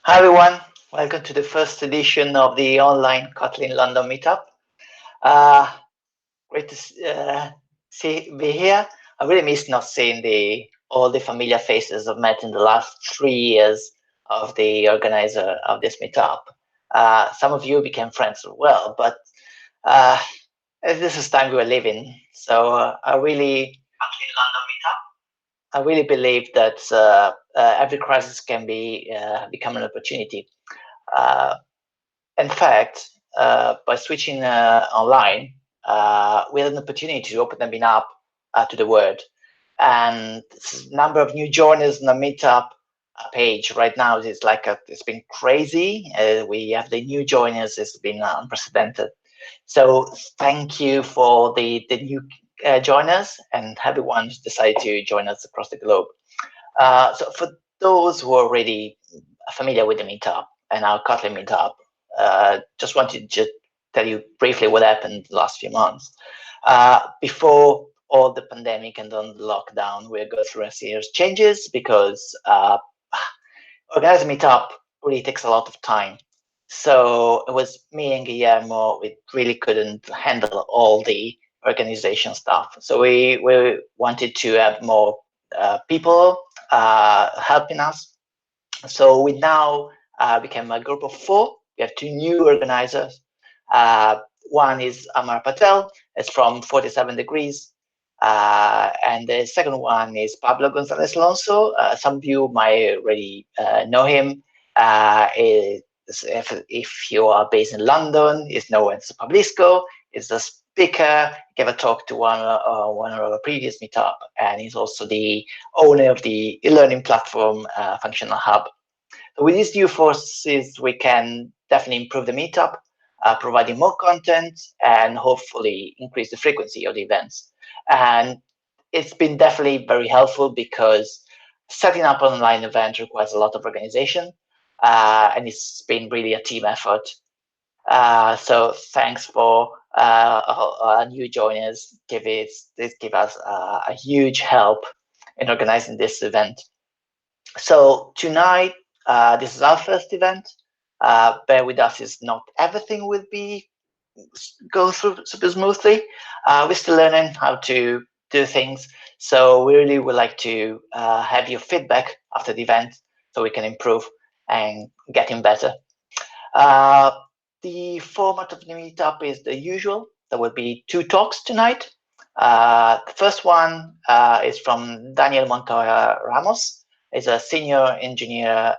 Hi everyone, welcome to the first edition of the online Kotlin London Meetup. Uh, Great to be here. I really miss not seeing all the familiar faces I've met in the last 3 years of the organizer of this meetup. Some of you became friends as well, but uh, this is time we were living. So I really believe that every crisis can become an opportunity. Uh, In fact, by switching online, we had an opportunity to open the meetup to the world. And the number of new joiners in the meetup page right now is it's been crazy. We have the new joiners, it's been unprecedented. So thank you for the new joiners and everyone who's decided to join us across the globe. So for those who are already familiar with the meetup and our Kotlin meetup, just wanted to tell you briefly what happened the last few months. Before all the pandemic and on the lockdown, we're going through a series of changes because organizing meetup really takes a lot of time. So it was me and Guillermo, we really couldn't handle all the organization stuff. So we wanted to have more people helping us. So we now became a group of 4. We have 2 new organizers. One is Amar Patel, it's from 47 Degrees. And the second one is Pablo Gonzalez Alonso. Some of you might already know him. If you are based in London, is known as Pablisco. Is a speaker. Gave a talk to one of our previous meetup, and he's also the owner of the e-learning platform Functional Hub. So with these new forces, we can definitely improve the meetup, providing more content and hopefully increase the frequency of the events. And it's been definitely very helpful because setting up an online event requires a lot of organization, and it's been really a team effort. So thanks for our new joiners. Give us a huge help in organizing this event. So tonight, this is our first event. Bear with us, is not everything will be go through super smoothly. We're still learning how to do things. So we really would like to have your feedback after the event so we can improve and getting better. The format of the meetup is the usual. There will be 2 talks tonight. The first one is from Daniel Montoya Ramos. He's a senior engineer,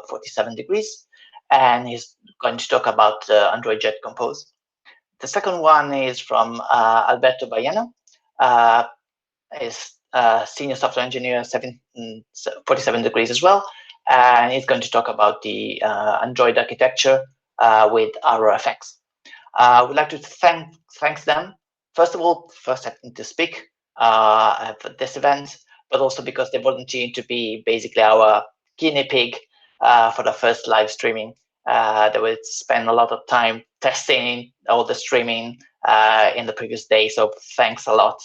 47 Degrees, and he's going to talk about Android Jet Compose. The second one is from Alberto Ballano. He's senior software engineer, 47 Degrees as well, and he's going to talk about the Android architecture with ROFX. I would like to thank them, first of all, for accepting to speak for this event, but also because they volunteered to be basically our guinea pig for the first live streaming. They would spend a lot of time testing all the streaming in the previous day, so thanks a lot.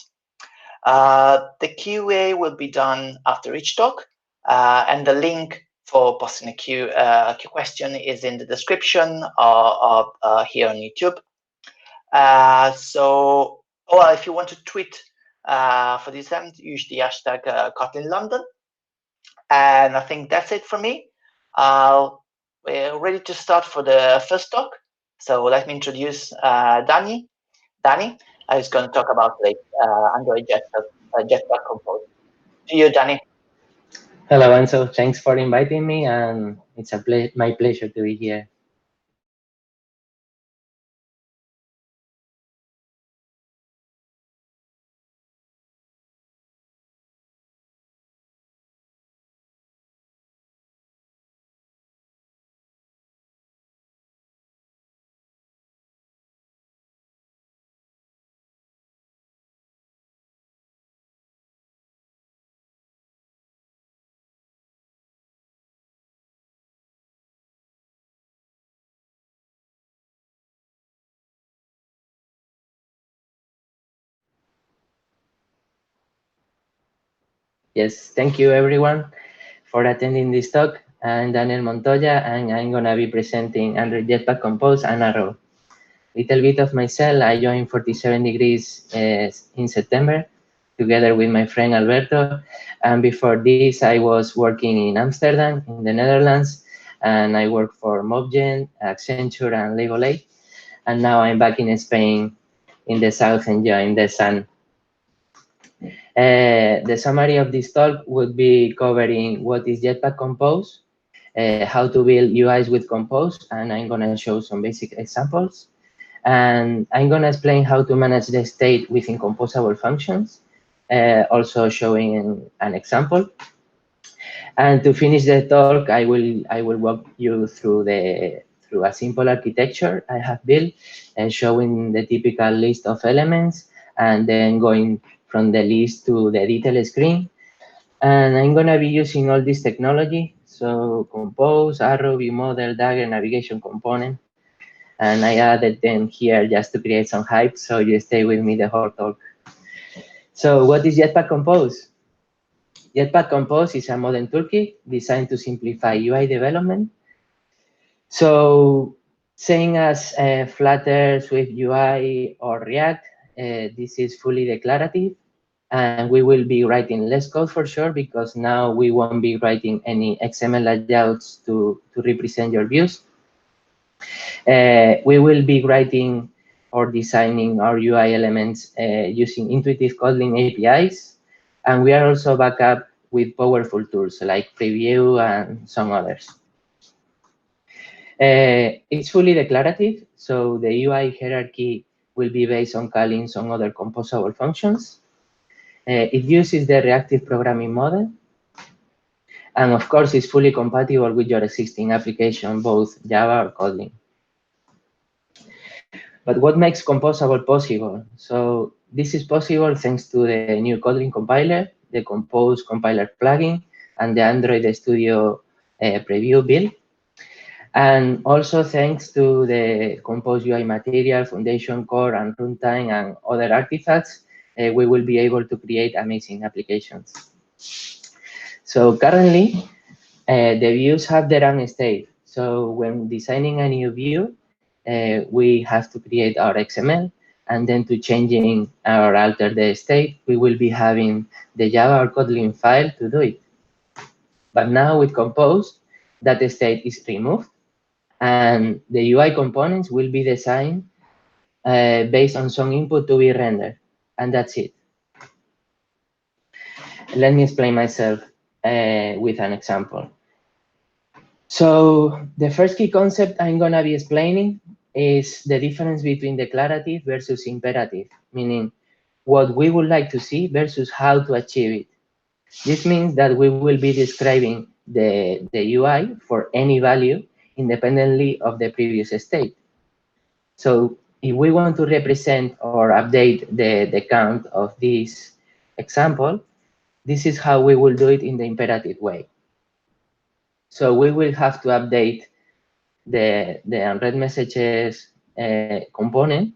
The QA will be done after each talk, and the link for posting a Q question is in the description of here on YouTube. If you want to tweet for this event, use the hashtag Kotlin London. And I think that's it for me. We're ready to start for the first talk. So let me introduce Dani. Dani is going to talk about the Android Jetpack Compose. To you, Dani. Hello, Enzo. Thanks for inviting me, and it's my pleasure to be here. Yes, thank you everyone for attending this talk. I'm Daniel Montoya, and I'm going to be presenting under Jetpack Compose and Arrow. Little bit of myself, I joined 47 Degrees in September, together with my friend Alberto. And before this, I was working in Amsterdam, in the Netherlands, and I worked for Mobgen, Accenture, and Lego Lake. And now I'm back in Spain, in the south, enjoying the sun. The summary of this talk would be covering what is Jetpack Compose, how to build UIs with Compose, and I'm going to show some basic examples. And I'm going to explain how to manage the state within composable functions, also showing an example. And to finish the talk, I will walk you through a simple architecture I have built, showing the typical list of elements, and then going from the list to the detail screen. And I'm going to be using all this technology, so Compose, Arrow, View Model, Dagger, Navigation Component. And I added them here just to create some hype, so you stay with me the whole talk. So what is Jetpack Compose? Jetpack Compose is a modern toolkit designed to simplify UI development. So same as Flutter, Swift UI, or React, this is fully declarative. And we will be writing less code for sure, because now we won't be writing any XML layouts to represent your views. We will be writing or designing our UI elements using intuitive Kotlin APIs. And we are also backed up with powerful tools like Preview and some others. It's fully declarative, so the UI hierarchy will be based on calling some other composable functions. It uses the reactive programming model. And of course, it's fully compatible with your existing application, both Java or Kotlin. But what makes composable possible? So this is possible thanks to the new Kotlin compiler, the Compose compiler plugin, and the Android Studio preview build. And also thanks to the Compose UI material, Foundation Core, and Runtime, and other artifacts, we will be able to create amazing applications. So currently, the views have their own state. So when designing a new view, we have to create our XML, and then to changing or alter the state, we will be having the Java or Kotlin file to do it. But now with Compose, that state is removed, and the UI components will be designed based on some input to be rendered, and that's it. Let me explain myself with an example. So the first key concept I'm going to be explaining is the difference between declarative versus imperative, meaning what we would like to see versus how to achieve it. This means that we will be describing the UI for any value independently of the previous state. So if we want to represent or update the count of this example, this is how we will do it in the imperative way. So we will have to update the unread messages component,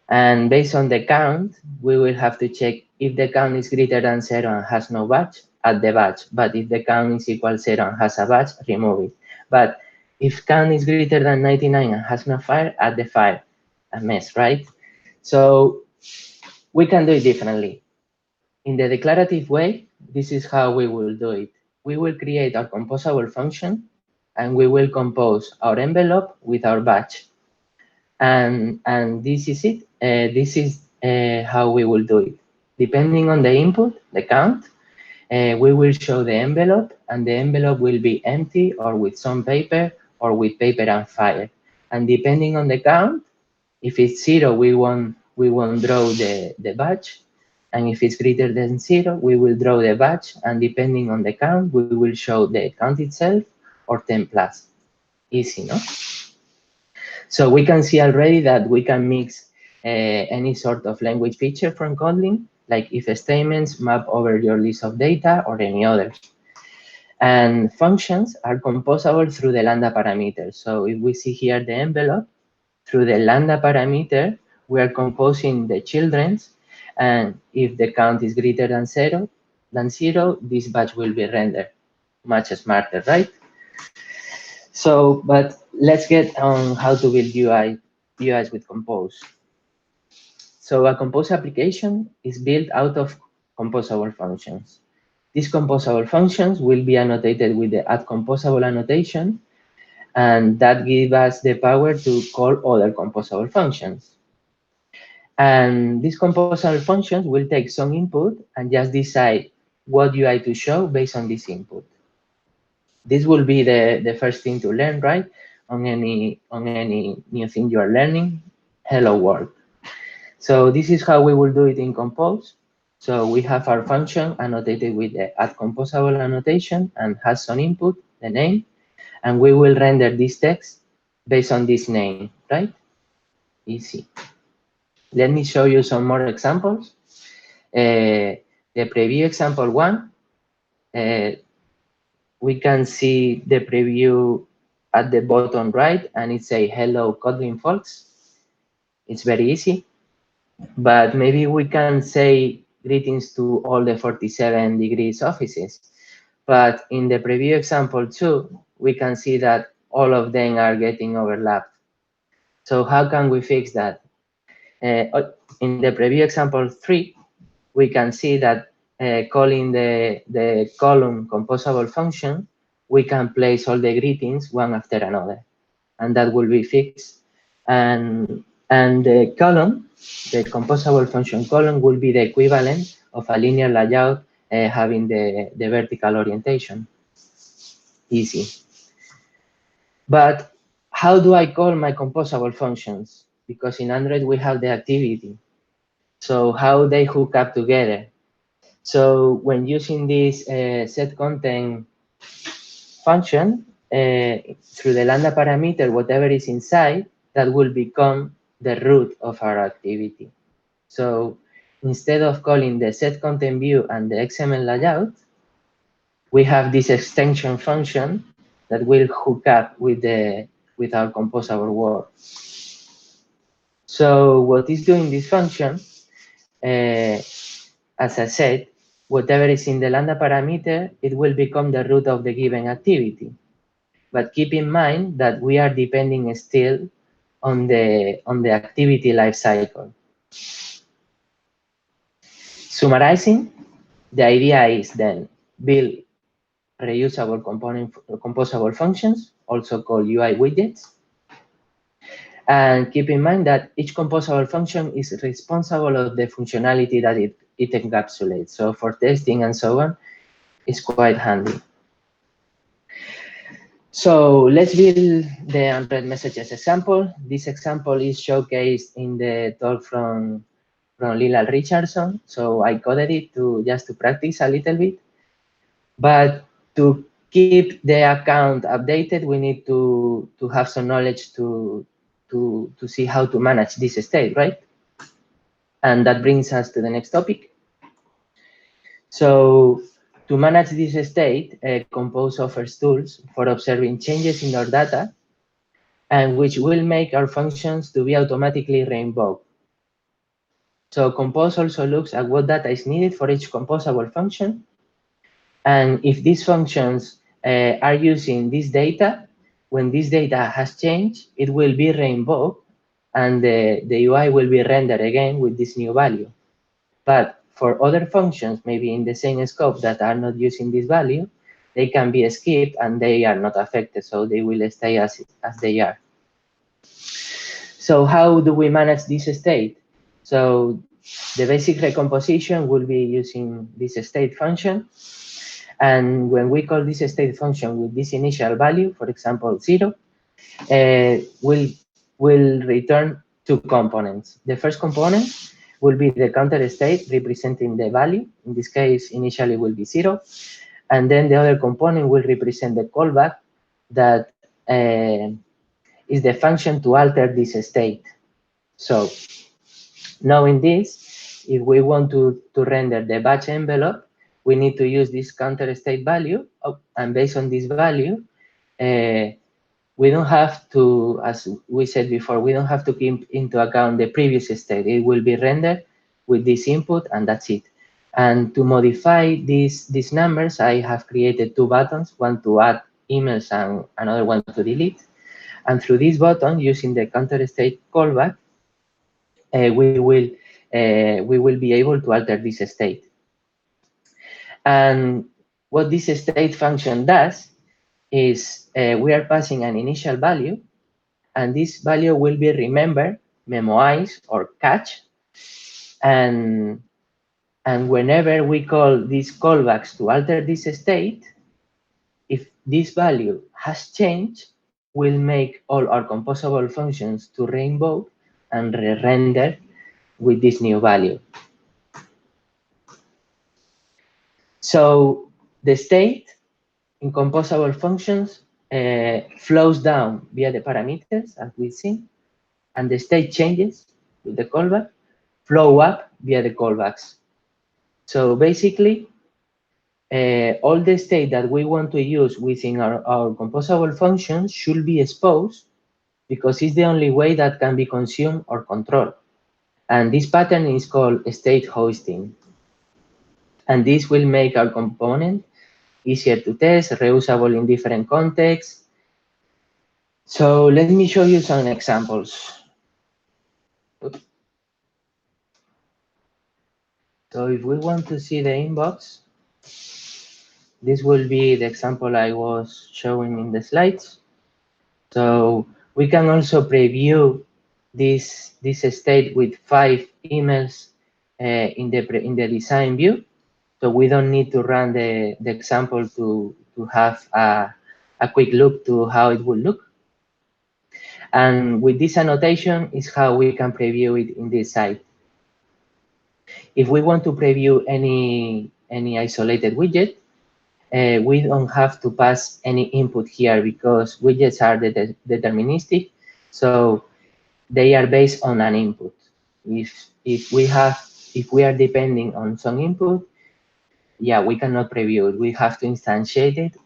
and based on the count, we will have to check if the count is greater than 0 and has no badge, add the badge. But if the count is equal 0 and has a badge, remove it. But if count is greater than 99 and has no file, add the file. A mess, right? So we can do it differently. In the declarative way, this is how we will do it. We will create our composable function, and we will compose our envelope with our badge. And this is it. This is how we will do it. Depending on the input, the count, we will show the envelope, and the envelope will be empty or with some paper or with paper and file. And depending on the count, if it's 0, we won't draw the badge. And if it's greater than 0, we will draw the badge. And depending on the count, we will show the count itself or 10 plus. Easy, no? So we can see already that we can mix any sort of language feature from Kotlin, like if statements map over your list of data or any others. And functions are composable through the lambda parameter. So if we see here the envelope, through the lambda parameter, we are composing the children's, and if the count is greater than 0, this batch will be rendered. Much smarter, right? So, but let's get on how to build UIs with Compose. So a Compose application is built out of composable functions. These composable functions will be annotated with the @composable annotation, and that gives us the power to call other composable functions. And these composable functions will take some input and just decide what UI to show based on this input. This will be the first thing to learn, right? On any new thing you are learning, hello world. So this is how we will do it in Compose. So we have our function annotated with the @composable annotation and has some input, the name, and we will render this text based on this name, right? Easy. Let me show you some more examples. The preview example 1, we can see the preview at the bottom right, and it says, hello, Kotlin folks. It's very easy, but maybe we can say greetings to all the 47 degrees offices. But in the preview example 2, we can see that all of them are getting overlapped. So how can we fix that? In the preview example 3, we can see that calling the column composable function, we can place all the greetings one after another, and that will be fixed. And the column, the composable function column, will be the equivalent of a linear layout having the vertical orientation. Easy. But how do I call my composable functions? Because in Android we have the activity. So how they hook up together? So when using this set content function, through the lambda parameter, whatever is inside, that will become the root of our activity. So instead of calling the set content view and the XML layout, we have this extension function that will hook up with our composable world. So what is doing this function? As I said, whatever is in the lambda parameter, it will become the root of the given activity. But keep in mind that we are depending still on the activity lifecycle. Summarizing, the idea is then build reusable composable functions, also called UI widgets. And keep in mind that each composable function is responsible of the functionality that it encapsulates. So for testing and so on, it's quite handy. So let's build the unread messages example. This example is showcased in the talk from Lila Richardson. So I coded it just to practice a little bit. But to keep the account updated, we need to have some knowledge to see how to manage this state, right? And that brings us to the next topic. So to manage this state, Compose offers tools for observing changes in our data, and which will make our functions to be automatically reinvoked. So Compose also looks at what data is needed for each composable function. And if these functions are using this data, when this data has changed, it will be reinvoked, and the UI will be rendered again with this new value. But for other functions, maybe in the same scope that are not using this value, they can be skipped and they are not affected, so they will stay as they are. So how do we manage this state? So the basic recomposition will be using this state function. And when we call this state function with this initial value, for example, 0, we'll return two components. The first component will be the counter state representing the value. In this case, initially will be 0. And then the other component will represent the callback that is the function to alter this state. So knowing this, if we want to render the batch envelope, we need to use this counter state value. And based on this value, we don't have to, as we said before, we don't have to keep into account the previous state. It will be rendered with this input, and that's it. And to modify these numbers, I have created two buttons, one to add emails and another one to delete. And through this button, using the counter state callback, we will be able to alter this state. And what this state function does is we are passing an initial value, and this value will be remembered, memoized, or cached. And whenever we call these callbacks to alter this state, if this value has changed, we'll make all our composable functions to re-invoke and re-render with this new value. So the state in composable functions flows down via the parameters, as we've seen, and the state changes with the callback flow up via the callbacks. So basically, all the state that we want to use within our composable functions should be exposed, because it's the only way that can be consumed or controlled. And this pattern is called state hosting. And this will make our component easier to test, reusable in different contexts. So let me show you some examples. So if we want to see the inbox, this will be the example I was showing in the slides. So we can also preview this state with 5 emails in the design view. So we don't need to run the example to have a quick look to how it will look. And with this annotation is how we can preview it in this site. If we want to preview any isolated widget, we don't have to pass any input here, because widgets are deterministic, so they are based on an input. If we are depending on some input, yeah, we cannot preview it. We have to instantiate it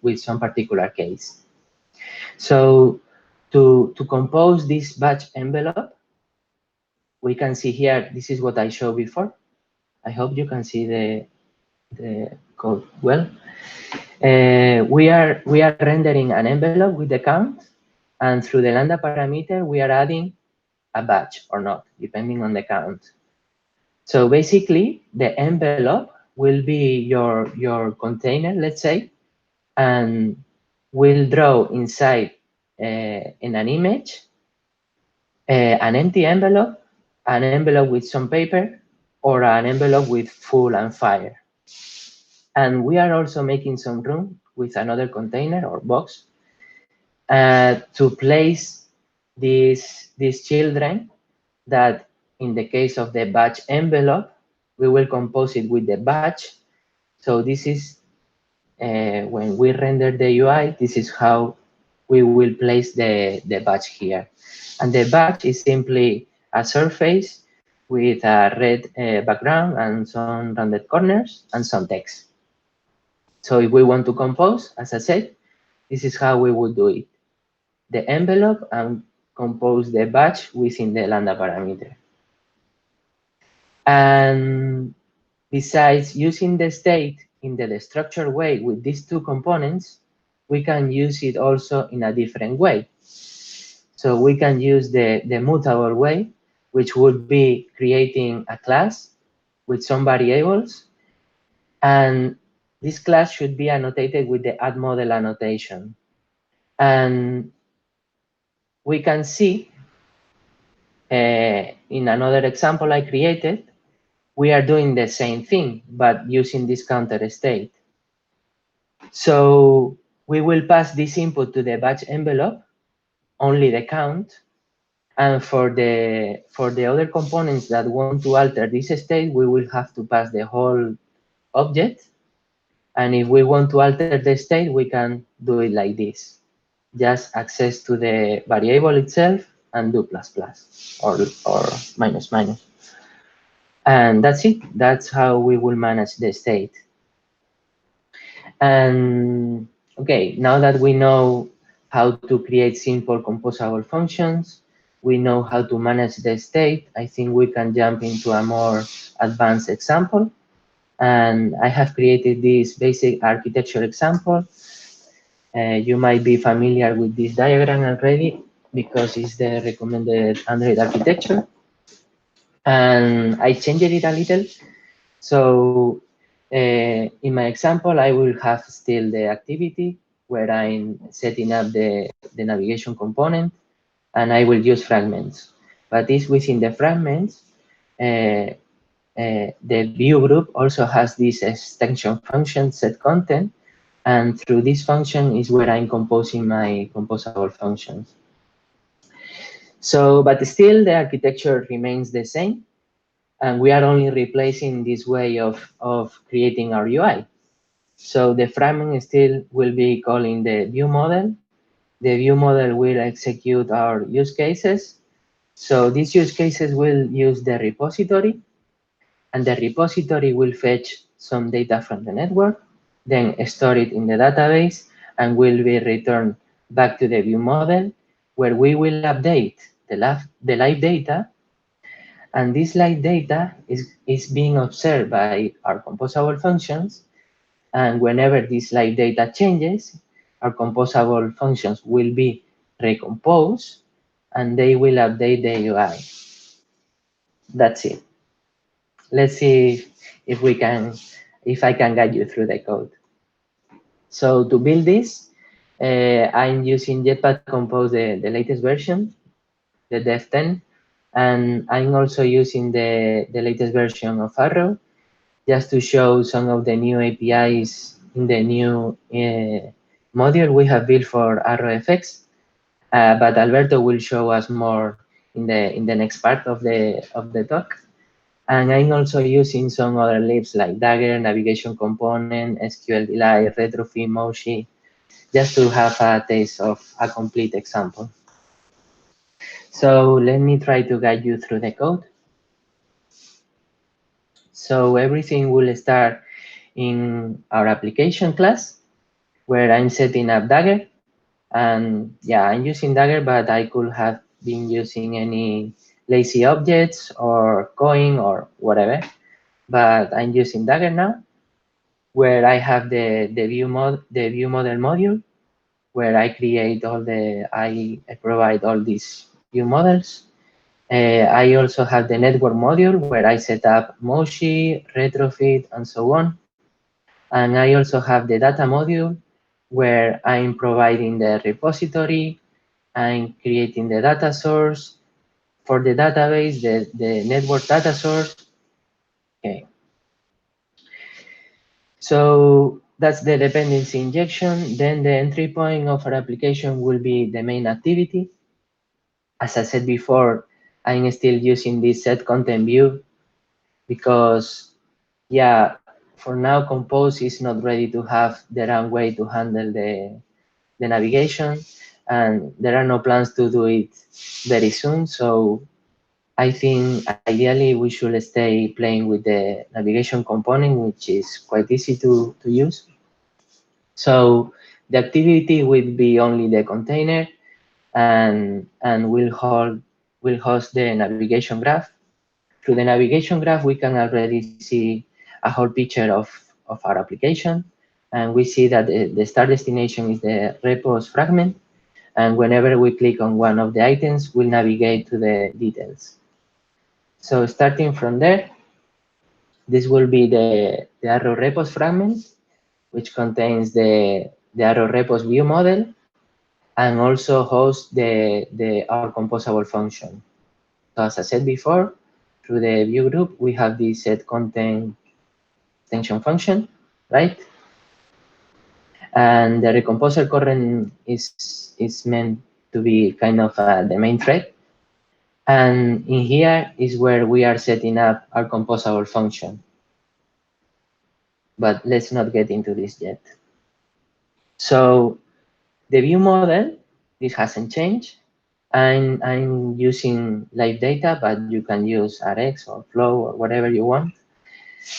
with some particular case. So to compose this batch envelope, we can see here, this is what I showed before. I hope you can see the code well. We are rendering an envelope with the count, and through the lambda parameter, we are adding a batch or not, depending on the count. So basically, the envelope will be your container, let's say, and we'll draw inside in an image an empty envelope, an envelope with some paper, or an envelope with full and fire. And we are also making some room with another container or box to place these children that, in the case of the batch envelope, we will compose it with the batch. So this is when we render the UI, this is how we will place the batch here. And the batch is simply a surface with a red background and some rounded corners and some text. So if we want to compose, as I said, this is how we would do it. The envelope and compose the batch within the lambda parameter. And besides using the state in the structured way with these two components, we can use it also in a different way. So we can use the mutable way, which would be creating a class with some variables. And this class should be annotated with the add model annotation. And we can see in another example I created, we are doing the same thing, but using this counter state. So we will pass this input to the batch envelope, only the count. And for the other components that want to alter this state, we will have to pass the whole object. And if we want to alter the state, we can do it like this. Just access to the variable itself and do ++ or -. And that's it. That's how we will manage the state. And okay, now that we know how to create simple composable functions, we know how to manage the state, I think we can jump into a more advanced example. And I have created this basic architecture example. You might be familiar with this diagram already because it's the recommended Android architecture. And I changed it a little. So in my example, I will have still the activity where I'm setting up the navigation component, and I will use fragments. But this within the fragments, the view group also has this extension function set content, and through this function is where I'm composing my composable functions. So, but still the architecture remains the same, and we are only replacing this way of creating our UI. So the fragment still will be calling the view model. The view model will execute our use cases. So these use cases will use the repository, and the repository will fetch some data from the network, then store it in the database, and will be returned back to the view model, where we will update the live data. And this live data is being observed by our composable functions. And whenever this live data changes, our composable functions will be recomposed, and they will update the UI. That's it. Let's see if I can guide you through the code. So to build this, I'm using Jetpack Compose, the latest version, the Dev 10, and I'm also using the latest version of Arrow, just to show some of the new APIs in the new module we have built for ArrowFX. But Alberto will show us more in the next part of the talk. And I'm also using some other libs like Dagger, Navigation Component, SQLite, Retrofit, Moshi, just to have a taste of a complete example. So let me try to guide you through the code. So everything will start in our application class, where I'm setting up Dagger. And yeah, I'm using Dagger, but I could have been using any lazy objects or coin or whatever. But I'm using Dagger now, where I have the view model module, where I create I provide all these view models. I also have the network module where I set up Moshi, Retrofit, and so on. And I also have the data module where I'm providing the repository, I'm creating the data source for the database, the network data source. Okay. So that's the dependency injection. Then the entry point of our application will be the main activity. As I said before, I'm still using this set content view because, yeah, for now, Compose is not ready to have their own way to handle the navigation, and there are no plans to do it very soon. So I think ideally we should stay playing with the navigation component, which is quite easy to use. So the activity will be only the container, and will host the navigation graph. Through the navigation graph, we can already see a whole picture of our application. And we see that the start destination is the repos fragment. And whenever we click on one of the items, we'll navigate to the details. So starting from there, this will be the arrow repos fragment, which contains the arrow repos view model, and also hosts our composable function. So as I said before, through the view group, we have the set content extension function, right? And the recomposer current is meant to be kind of the main thread. And in here is where we are setting up our composable function. But let's not get into this yet. So the view model, this hasn't changed. I'm using live data, but you can use Rx or Flow or whatever you want.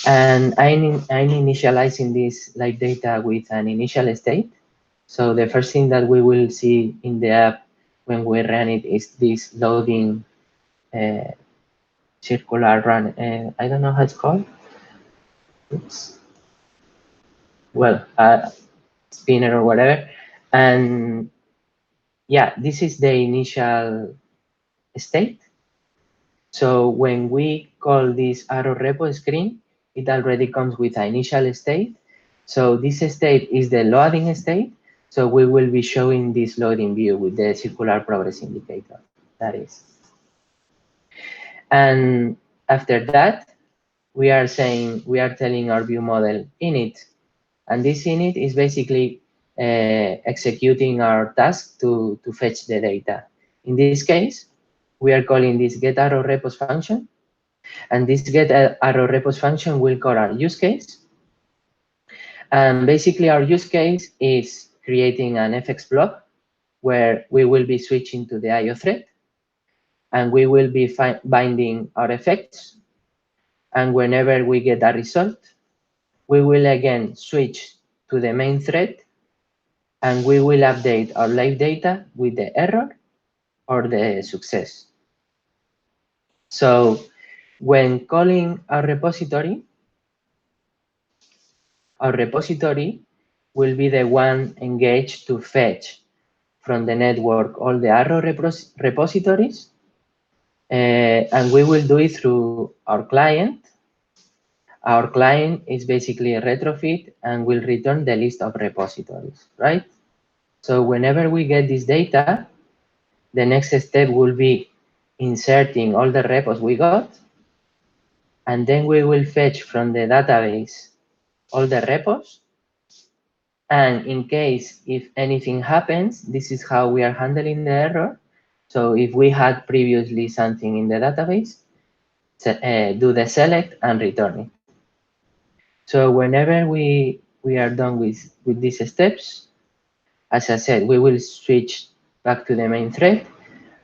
And I'm initializing this live data with an initial state. So the first thing that we will see in the app when we run it is this loading circular run. I don't know how it's called. Oops. Well, spinner or whatever. And yeah, this is the initial state. So when we call this arrow repo screen, it already comes with an initial state. So this state is the loading state. So we will be showing this loading view with the circular progress indicator, that is. And after that, we are telling our view model init. And this init is basically executing our task to fetch the data. In this case, we are calling this get arrow repos function. And this get arrow repos function will call our use case. And basically our use case is creating an FX block where we will be switching to the IO thread, and we will be binding our effects. And whenever we get a result, we will again switch to the main thread, and we will update our live data with the error or the success. So when calling our repository will be the one engaged to fetch from the network all the arrow repositories, and we will do it through our client. Our client is basically a retrofit and will return the list of repositories, right? So whenever we get this data, the next step will be inserting all the repos we got, and then we will fetch from the database all the repos. And in case if anything happens, this is how we are handling the error. So if we had previously something in the database, do the select and return it. So whenever we are done with these steps, as I said, we will switch back to the main thread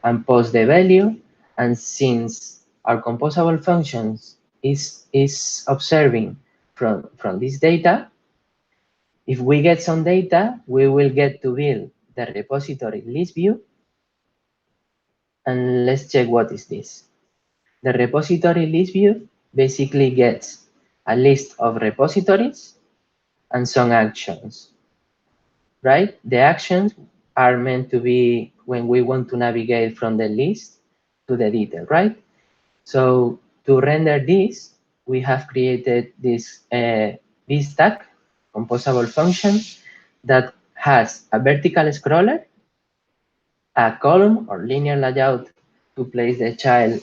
and post the value. And since our composable functions is observing from this data, if we get some data, we will get to build the repository list view. And let's check what is this. The repository list view basically gets a list of repositories and some actions, right? The actions are meant to be when we want to navigate from the list to the detail, right? So to render this, we have created this vstack composable function that has a vertical scroller, a column or linear layout to place the child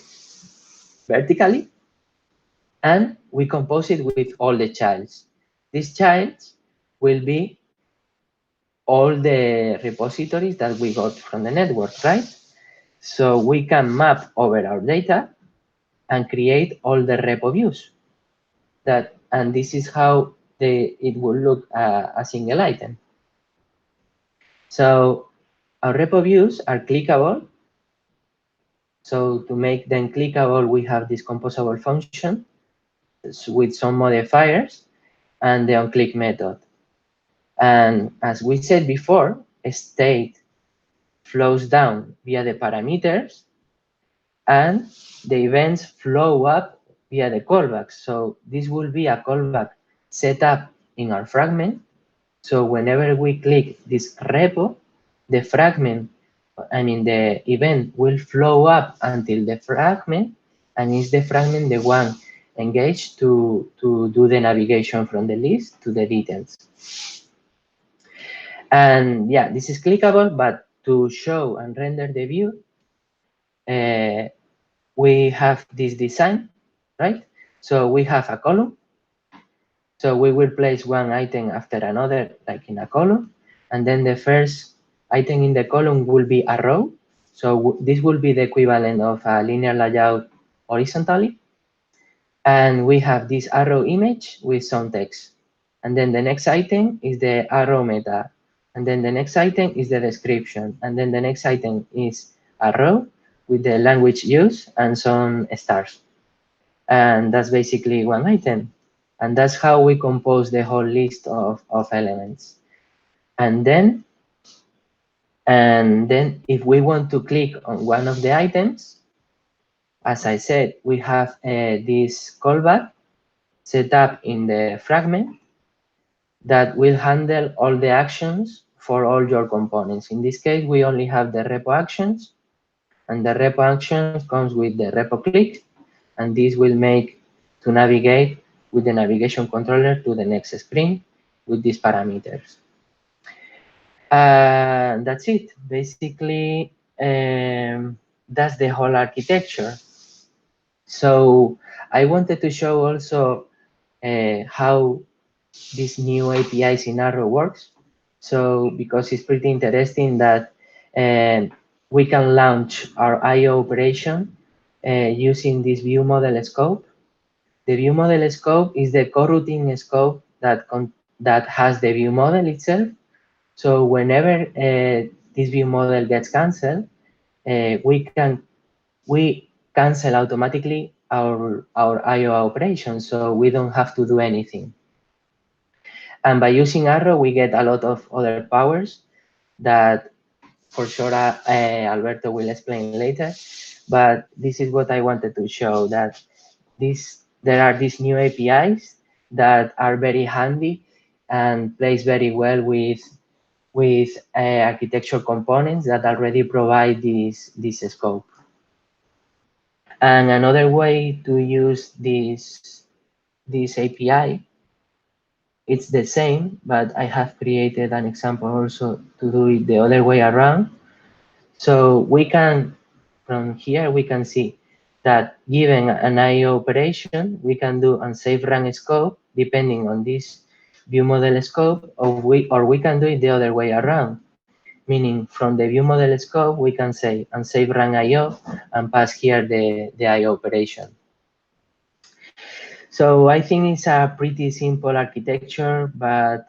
vertically, and we compose it with all the childs. These childs will be all the repositories that we got from the network, right? So we can map over our data and create all the repo views. And this is how it will look a single item. So our repo views are clickable. So to make them clickable, we have this composable function with some modifiers and the onClick method. And as we said before, a state flows down via the parameters, and the events flow up via the callbacks. So this will be a callback set up in our fragment. So whenever we click this repo, the event will flow up until the fragment, and is the fragment the one engaged to do the navigation from the list to the details. And yeah, this is clickable, but to show and render the view, we have this design, right? So we have a column. So we will place one item after another, like in a column. And then the first item in the column will be a row. So this will be the equivalent of a linear layout horizontally. And we have this arrow image with some text. And then the next item is the arrow meta. And then the next item is the description. And then the next item is a row with the language used and some stars. And that's basically one item. And that's how we compose the whole list of elements. And then if we want to click on one of the items, as I said, we have this callback set up in the fragment that will handle all the actions for all your components. In this case, we only have the repo actions, and the repo actions comes with the repo click, and this will make to navigate with the navigation controller to the next screen with these parameters. That's it. Basically, that's the whole architecture. So I wanted to show also how these new APIs in Arrow works. So because it's pretty interesting that we can launch our IO operation using this view model scope. The view model scope is the coroutine scope that has the view model itself. So whenever this view model gets canceled, we cancel automatically our IO operation, so we don't have to do anything. And by using Arrow, we get a lot of other powers that for sure Alberto will explain later. But this is what I wanted to show, that there are these new APIs that are very handy and plays very well with architecture components that already provide this scope. And another way to use this API, it's the same, but I have created an example also to do it the other way around. So we can, from here, we can see that given an IO operation, we can do unsafe run scope depending on this view model scope, or we can do it the other way around. Meaning from the view model scope, we can say unsafe run IO and pass here the IO operation. So I think it's a pretty simple architecture, but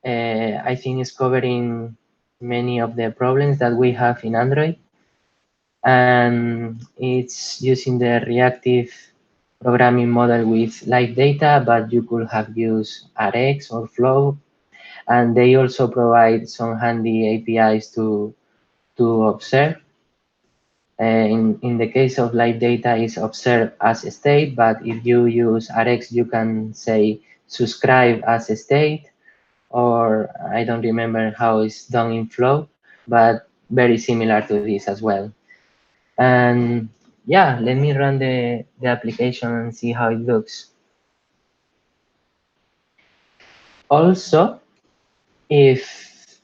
I think it's covering many of the problems that we have in Android. And it's using the reactive programming model with live data, but you could have used Rx or Flow. And they also provide some handy APIs to observe. In the case of live data, is observe as a state, but if you use Rx, you can say subscribe as a state, or I don't remember how it's done in Flow, but very similar to this as well. And yeah, let me run the application and see how it looks. Also, if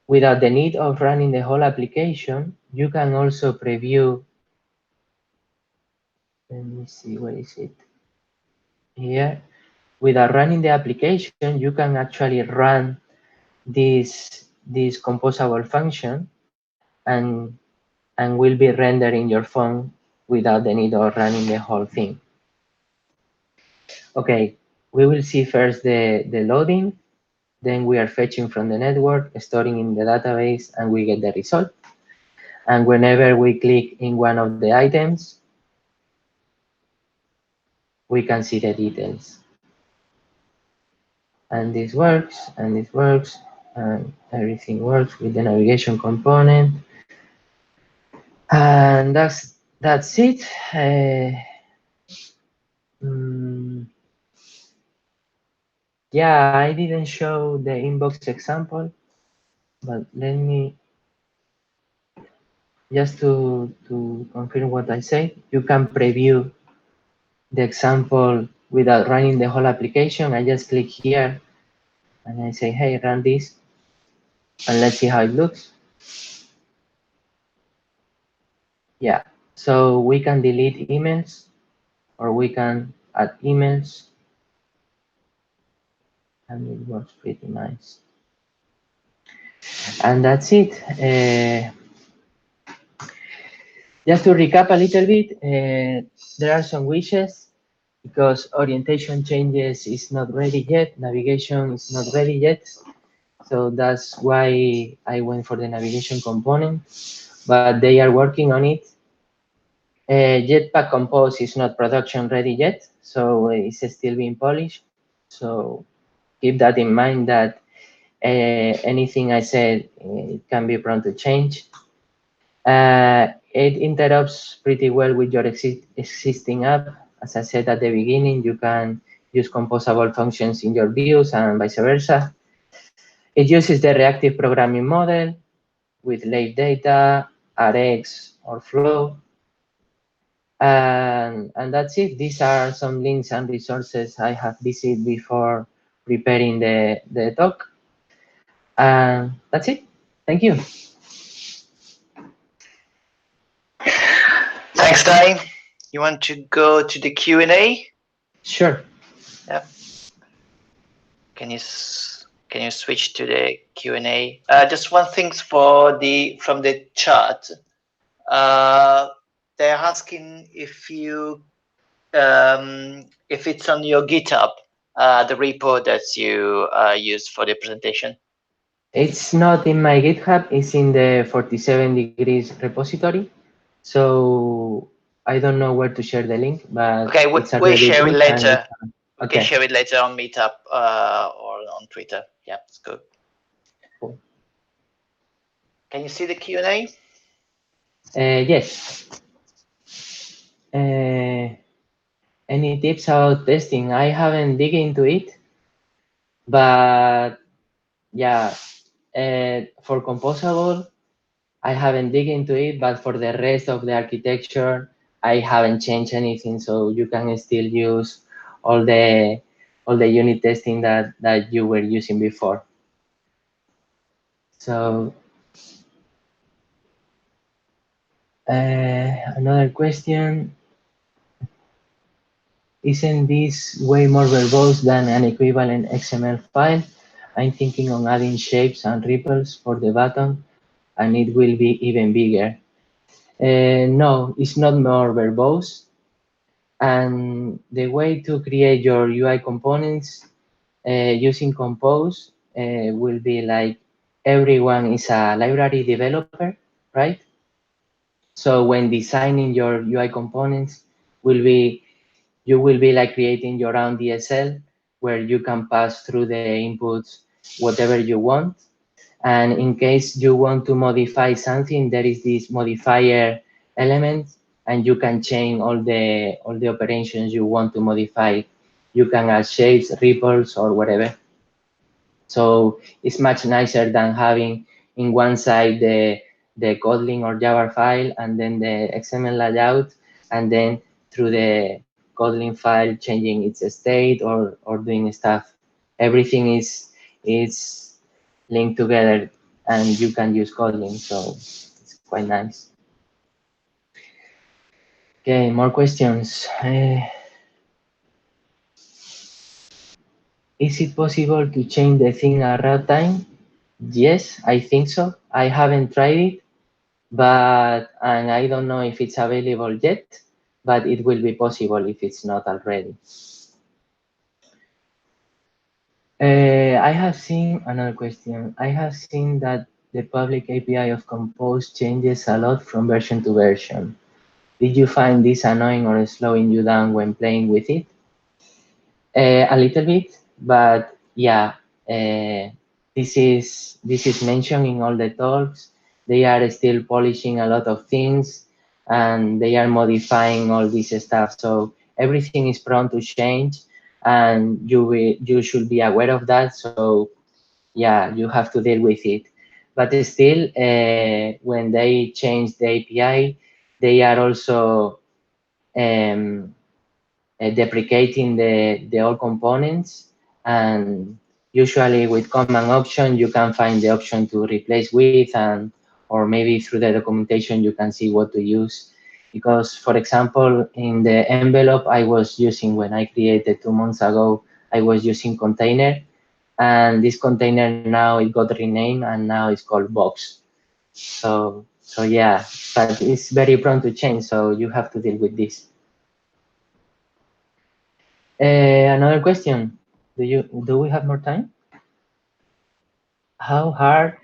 without the need of running the whole application, you can also preview. Let me see, where is it? Here. Without running the application, you can actually run this composable function and will be rendering your phone without the need of running the whole thing. Okay, we will see first the loading. Then we are fetching from the network, storing in the database, and we get the result. And whenever we click in one of the items, we can see the details. And this works, and this works, and everything works with the navigation component. And that's it. Yeah, I didn't show the inbox example, but let me just to confirm what I said. You can preview the example without running the whole application. I just click here and I say, hey, run this, and let's see how it looks. Yeah, so we can delete emails, or we can add emails, and it works pretty nice. And that's it. Just to recap a little bit, there are some wishes because orientation changes is not ready yet, navigation is not ready yet. So that's why I went for the navigation component, but they are working on it. Jetpack Compose is not production ready yet, so it's still being polished. So keep that in mind, that anything I said it can be prone to change. It interrupts pretty well with your existing app. As I said at the beginning, you can use composable functions in your views and vice versa. It uses the reactive programming model with live data, Rx or Flow. And that's it. These are some links and resources I have visited before preparing the talk. And that's it. Thank you. Thanks, Dani. You want to go to the Q&A? Sure. Yeah. Can you switch to the Q&A? Just one thing from the chat. They're asking if it's on your GitHub, the repo that you used for the presentation. It's not in my GitHub. It's in the 47 degrees repository. So I don't know where to share the link, but okay, it's a we'll Reddit share it link. later. We Okay. can share it later on Meetup or on Twitter. Yeah, it's good. Cool. Can you see the Q&A? Yes. Any tips about testing? I haven't dig into it, but yeah, for composable, I haven't dig into it, but for the rest of the architecture, I haven't changed anything. So you can still use all the unit testing that you were using before. So another question. Isn't this way more verbose than an equivalent XML file? I'm thinking on adding shapes and ripples for the button, and it will be even bigger. No, it's not more verbose. And the way to create your UI components using Compose will be like everyone is a library developer, right? So when designing your UI components, you will be like creating your own DSL where you can pass through the inputs whatever you want. And in case you want to modify something, there is this modifier element, and you can change all the operations you want to modify. You can add shapes, ripples, or whatever. So it's much nicer than having in one side the Kotlin or Java file and then the XML layout, and then through the Kotlin file changing its state or doing stuff. Everything is linked together, and you can use Kotlin, so it's quite nice. Okay, more questions. Is it possible to change the thing at runtime? Yes, I think so. I haven't tried it, and I don't know if it's available yet, but it will be possible if it's not already. I have seen another question. I have seen that the public API of Compose changes a lot from version to version. Did you find this annoying or slowing you down when playing with it? A little bit, but yeah, this is mentioned in all the talks. They are still polishing a lot of things, and they are modifying all this stuff. So everything is prone to change, and you should be aware of that. So yeah, you have to deal with it. But still, when they change the API, they are also deprecating the old components, and usually with command option you can find the option to replace with, and or maybe through the documentation you can see what to use. Because for example, in the envelope I was using when I created 2 months ago, I was using container, and this container now it got renamed and now it's called box. So yeah, but it's very prone to change, so you have to deal with this. Another question. Do we have more time? How hard?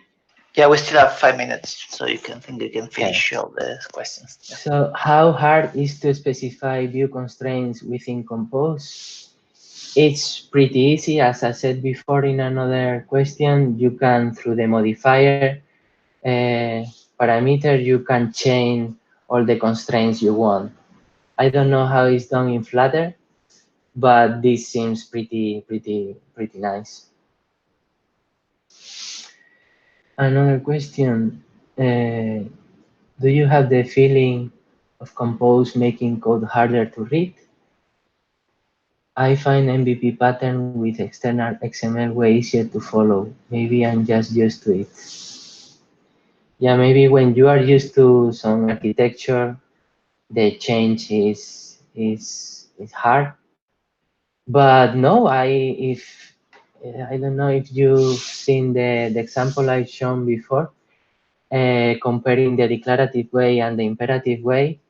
Yeah, we still have 5 minutes, so you can finish all the questions. Yeah. So how hard is to specify view constraints within Compose? It's pretty easy. As I said before in another question, you can, through the modifier parameter, you can change all the constraints you want. I don't know how it's done in Flutter, but this seems pretty nice. Another question, do you have the feeling of Compose making code harder to read? I find MVP pattern with external XML way easier to follow. Maybe I'm just used to it. Yeah, maybe when you are used to some architecture, the change is hard. But no, I don't know if you've seen the example I've shown before, comparing the declarative way and the imperative way.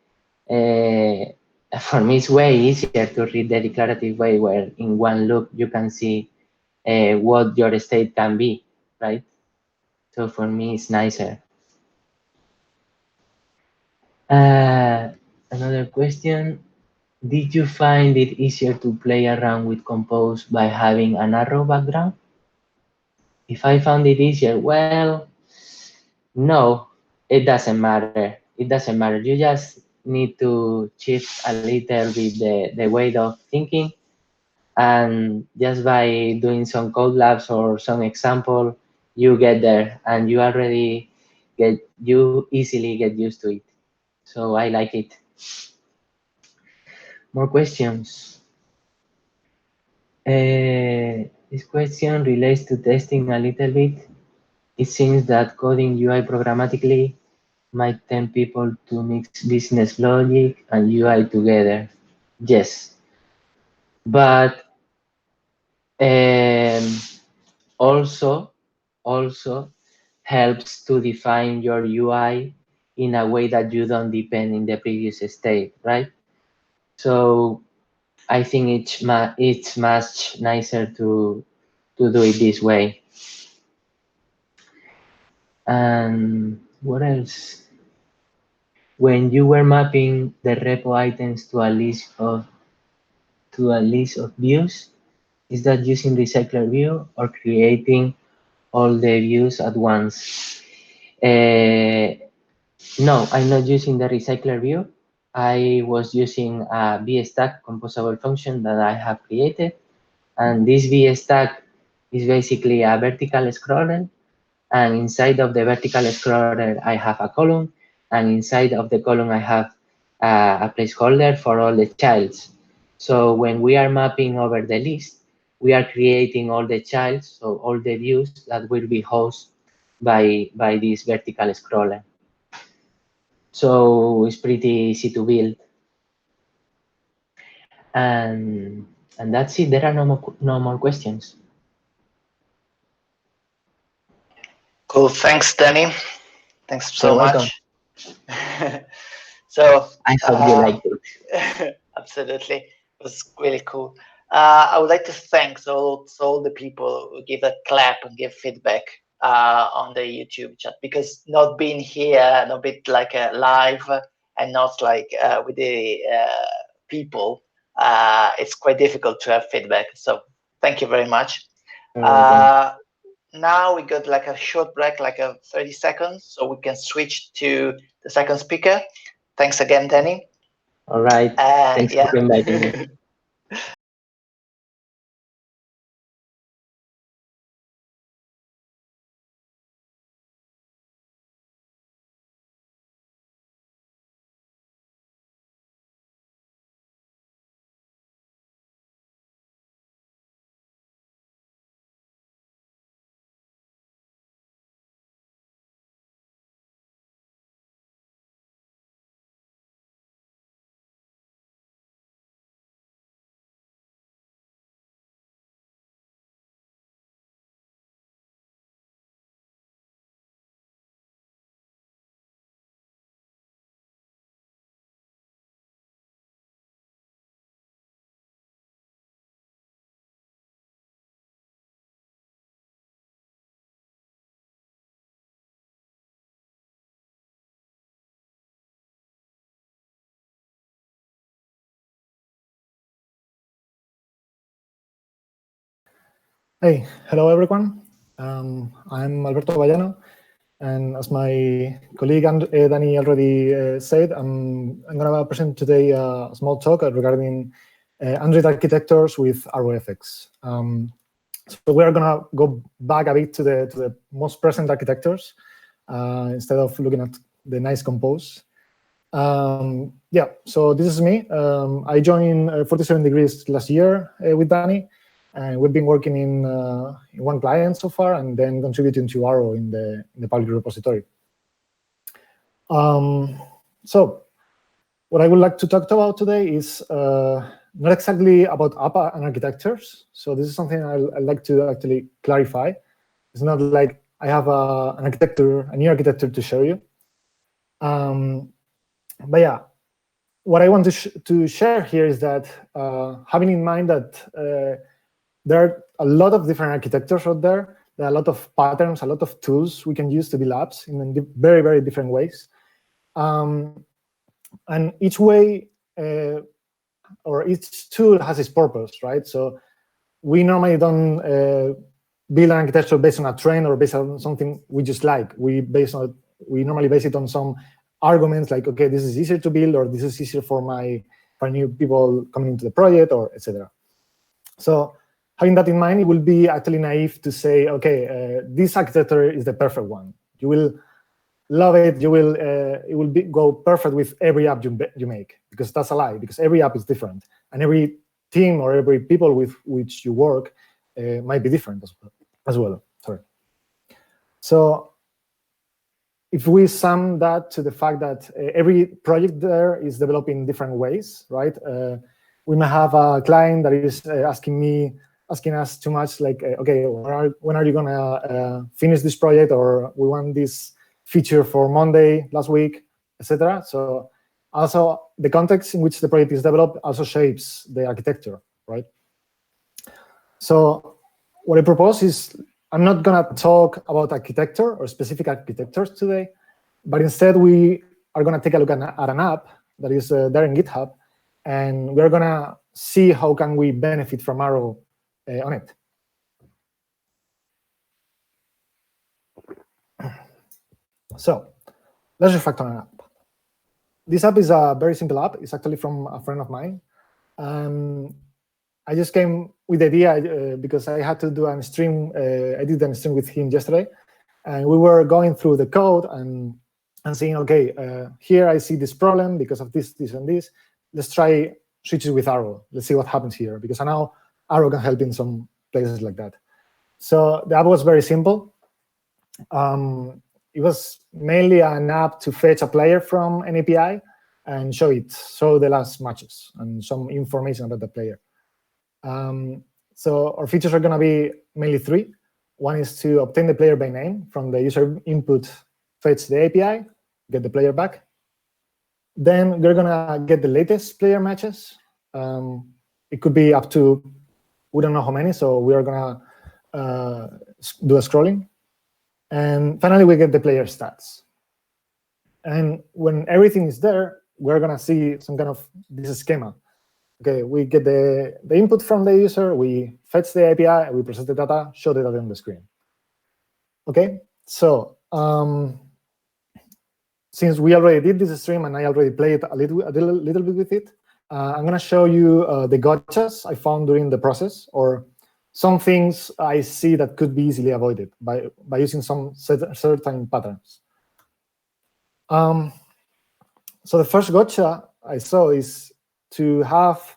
For me, it's way easier to read the declarative way, where in one look you can see what your state can be, right? So for me, it's nicer. Another question. Did you find it easier to play around with Compose by having an arrow background? If I found it easier, well, no, it doesn't matter. It doesn't matter. You just need to shift a little bit the way of thinking, and just by doing some code labs or some example, you get there and you easily get used to it. So I like it. More questions. This question relates to testing a little bit. It seems that coding UI programmatically might tempt people to mix business logic and UI together. Yes, but um, also also helps to define your UI in a way that you don't depend in the previous state, right? So I think it's much nicer to do it this way. And what else? When you were mapping the repo items to a list of views, is that using recycler view or creating all the views at once? No, I'm not using the recycler view. I was using a VStack composable function that I have created. And this VStack is basically a vertical scroller. And inside of the vertical scroller, I have a column. And inside of the column, I have a placeholder for all the childs. So when we are mapping over the list, we are creating all the childs, so all the views that will be hosted by this vertical scroller. So it's pretty easy to build. And that's it. There are no more questions. Cool. Thanks, Dani. Thanks so You're welcome. much. So I hope you liked it. absolutely, it was really cool. I would like to thank all the people who give a clap and give feedback on the YouTube chat, because not being here, not being like live and not like with the people, it's quite difficult to have feedback. So thank you very much. You're welcome. Now we got like a short break, like a 30 seconds, so we can switch to the second speaker. Thanks again, Dani. All right. Thanks Yeah. for inviting me. Hey, hello everyone. I'm Alberto Ballano, and as my colleague Dani already said, I'm going to present today a small talk regarding Android architectures with ROFX. So we're gonna go back a bit to the most present architectures instead of looking at the nice compose. Yeah, so this is me. I joined 47 Degrees last year with Dani, and we've been working in one client so far, and then contributing to Arrow in the public repository. So what I would like to talk about today is not exactly about app and architectures. So this is something I'd like to actually clarify. It's not like I have a new architecture to show you. But yeah, what I want to share here is that having in mind that there are a lot of different architectures out there. There are a lot of patterns, a lot of tools we can use to build apps in very, very different ways. And each way or each tool has its purpose, right? So we normally don't build an architecture based on a trend or based on something we just like. We normally base it on some arguments like, okay, this is easier to build, or this is easier for new people coming into the project, or etc. So having that in mind, it will be actually naive to say, okay, this architecture is the perfect one. You will love it. It will go perfect with every app you make, because that's a lie. Because every app is different, and every team or every people with which you work might be different as well. Sorry. So if we sum that to the fact that every project there is developed in different ways, right? We may have a client that is asking us too much, like, okay, when are you gonna finish this project, or we want this feature for Monday last week, etc. So also the context in which the project is developed also shapes the architecture, right? So what I propose is, I'm not gonna talk about architecture or specific architectures today, but instead we are gonna take a look at an app that is there in GitHub, and we're gonna see how can we benefit from Arrow on it. So let's reflect on an app. This app is a very simple app. It's actually from a friend of mine. I just came with the idea because I had to do a stream. I did a stream with him yesterday, and we were going through the code and saying, okay, here I see this problem because of this, this, and this. Let's try switches with Arrow. Let's see what happens here, because I know Arrow can help in some places like that. So the app was very simple. It was mainly an app to fetch a player from an API and show the last matches and some information about the player. So our features are going to be mainly three. One is to obtain the player by name from the user input, fetch the API, get the player back. Then we're going to get the latest player matches. It could be up to, we don't know how many, so we are going to do a scrolling. And finally, we get the player stats. And when everything is there, we're going to see some kind of this schema. Okay, we get the input from the user, we fetch the API, we process the data, show the data on the screen. Okay, so since we already did this stream and I already played a little bit with it, I'm going to show you the gotchas I found during the process, or some things I see that could be easily avoided by using some certain patterns. So the first gotcha I saw is to have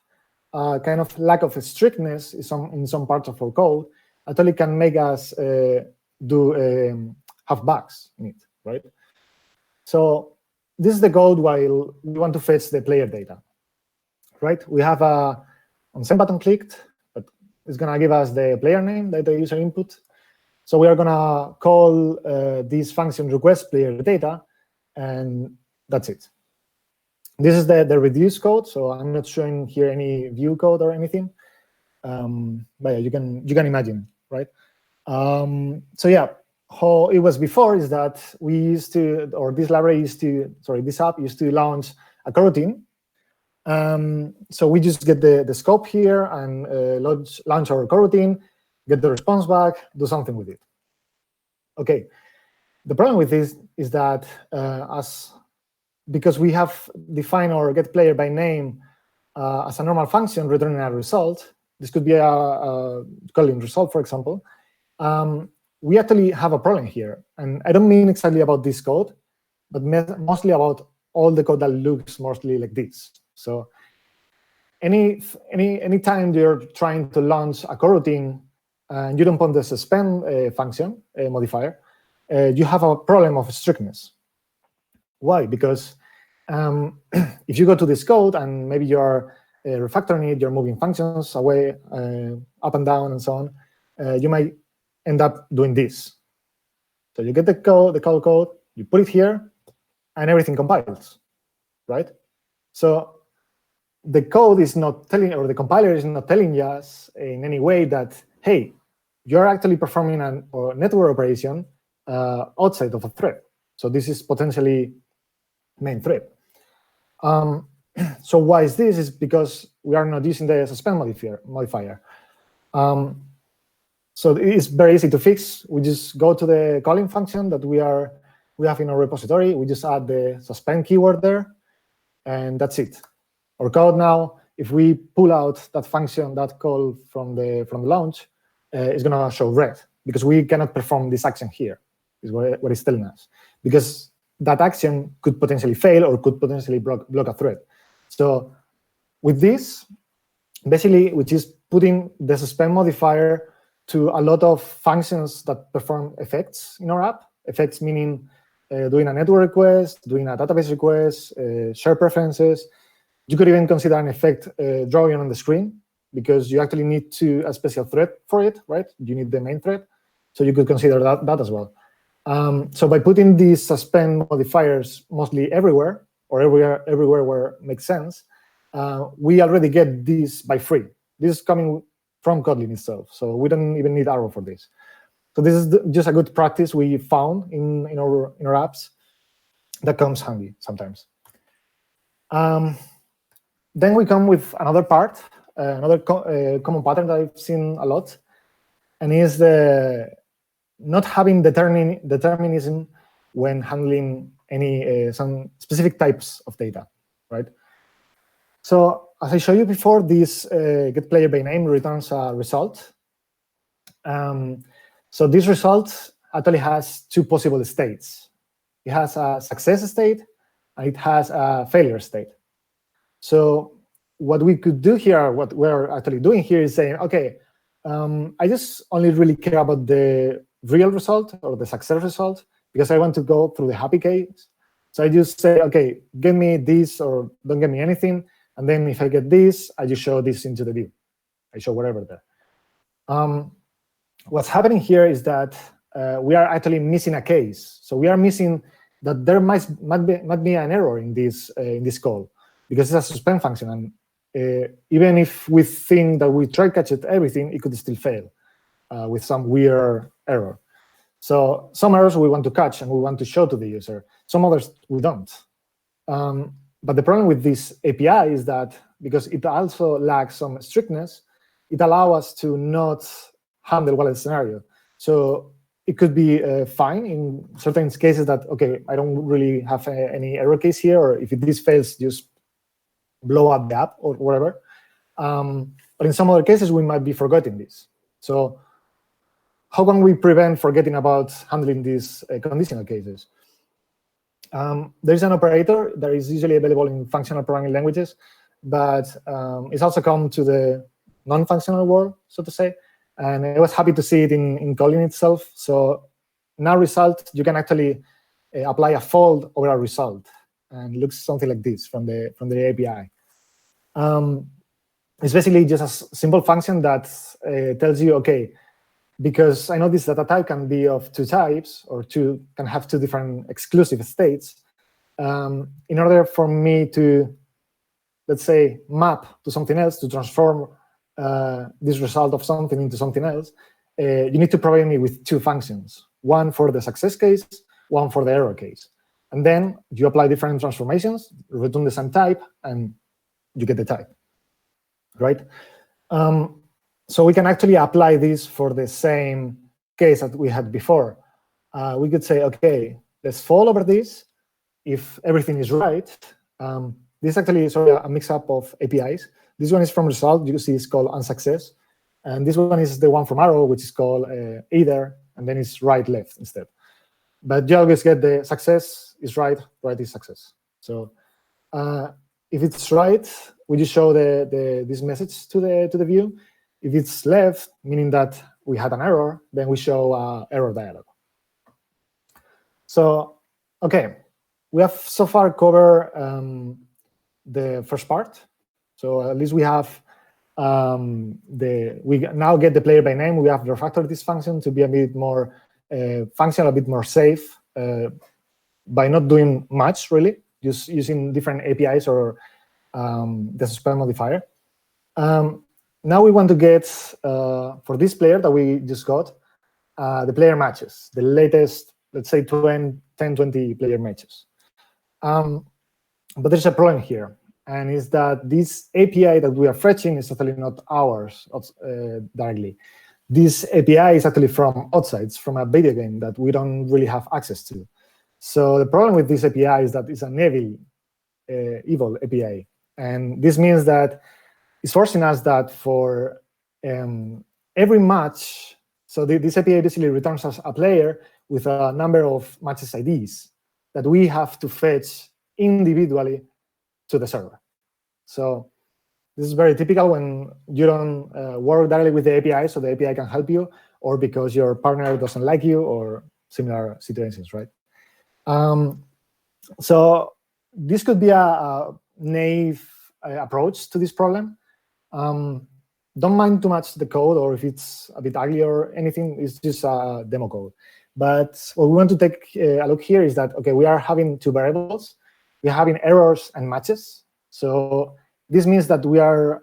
a kind of lack of strictness in some parts of our code actually can make us have bugs in it, right? So this is the code while we want to fetch the player data, right? We have on send button clicked, but it's going to give us the player name, the user input. So we are going to call this function request player data, and that's it. This is the reduce code, so I'm not showing here any view code or anything. But yeah, you can imagine, right? So yeah, how it was before is that we used to, or this library used to, sorry, this app used to launch a coroutine. So we just get the scope here and launch our coroutine, get the response back, do something with it. Okay, the problem with this is that because we have defined our get player by name as a normal function returning a result, this could be a Kotlin result, for example, we actually have a problem here. And I don't mean exactly about this code, but mostly about all the code that looks mostly like this. So any time you're trying to launch a coroutine and you don't put the suspend function modifier, you have a problem of strictness. Why? Because if you go to this code and maybe you're refactoring it, you're moving functions away, up and down, and so on, you might end up doing this. So you get the code, you put it here, and everything compiles, right? So the code is not telling, or the compiler is not telling us in any way that, hey, you're actually performing a network operation outside of a thread. So this is potentially main thread. So why is this? Is because we are not using the suspend modifier. So it's very easy to fix. We just go to the calling function that we have in our repository. We just add the suspend keyword there, and that's it. Our code now, if we pull out that function, that call from the launch, it's going to show red because we cannot perform this action here. Is what it's telling us, because that action could potentially fail or could potentially block a thread. So with this, basically, which is putting the suspend modifier to a lot of functions that perform effects in our app. Effects meaning doing a network request, doing a database request, share preferences. You could even consider an effect drawing on the screen, because you actually need a special thread for it, right? You need the main thread. So you could consider that as well. So by putting these suspend modifiers mostly everywhere, or everywhere where it makes sense, we already get this by free. This is coming from Kotlin itself, so we don't even need Arrow for this. So this is just a good practice we found in our apps that comes handy sometimes. Then we come with another part, another common pattern that I've seen a lot, and is the not having determinism when handling some specific types of data, right? So as I showed you before, this get player by name returns a result. So this result actually has two possible states. It has a success state and it has a failure state. So what we could do here, what we're actually doing here is saying, okay, I just only really care about the real result or the success result because I want to go through the happy case. So I just say, okay, give me this or don't give me anything. And then if I get this, I just show this into the view. I show whatever there. What's happening here is that we are actually missing a case. So we are missing that there might be an error in this call because it's a suspend function. And even if we think that we try to catch everything, it could still fail with some weird error. So some errors we want to catch and we want to show to the user. Some others we don't. But the problem with this API is that because it also lacks some strictness, it allows us to not handle wallet scenario. So it could be fine in certain cases that, okay, I don't really have any error case here, or if this fails, just blow up the app or whatever. But in some other cases, we might be forgetting this. So how can we prevent forgetting about handling these conditional cases? There's an operator that is usually available in functional programming languages, but it's also come to the non-functional world, so to say. And I was happy to see it in Kotlin itself. So now result, you can actually apply a fold over a result. And it looks something like this from the API. It's basically just a simple function that tells you, okay, because I know this data type can be of two types or can have two different exclusive states. In order for me to, let's say, map to something else, to transform this result of something into something else, you need to provide me with two functions, one for the success case, one for the error case. And then you apply different transformations, return the same type, and you get the type, right? So we can actually apply this for the same case that we had before. We could say, okay, let's fall over this. If everything is right, this is actually a mix-up of APIs. This one is from result. You can see it's called unsuccess. And this one is the one from arrow, which is called either, and then it's right, left instead. But you always get the success is right, right is success. So if it's right, we just show this message to the view. If it's left, meaning that we had an error, then we show error dialog. So, okay, we have so far covered the first part. So at least we have we now get the player by name. We have refactored this function to be a bit more functional, a bit more safe by not doing much really, just using different APIs or the suspend modifier. Now we want to get for this player that we just got the player matches, the latest, let's say 10, 20 player matches. But there's a problem here. And is that this API that we are fetching is actually not ours directly. This API is actually from outside, it's from a video game that we don't really have access to. So the problem with this API is that it's an evil API. And this means that it's forcing us that for every match, so this API basically returns us a player with a number of matches IDs that we have to fetch individually to the server. So this is very typical when you don't work directly with the API, so the API can help you, or because your partner doesn't like you, or similar situations, right? So this could be a naive approach to this problem. Don't mind too much the code, or if it's a bit ugly or anything, it's just a demo code. But what we want to take a look here is that, okay, we are having two variables. We're having errors and matches. So this means that we are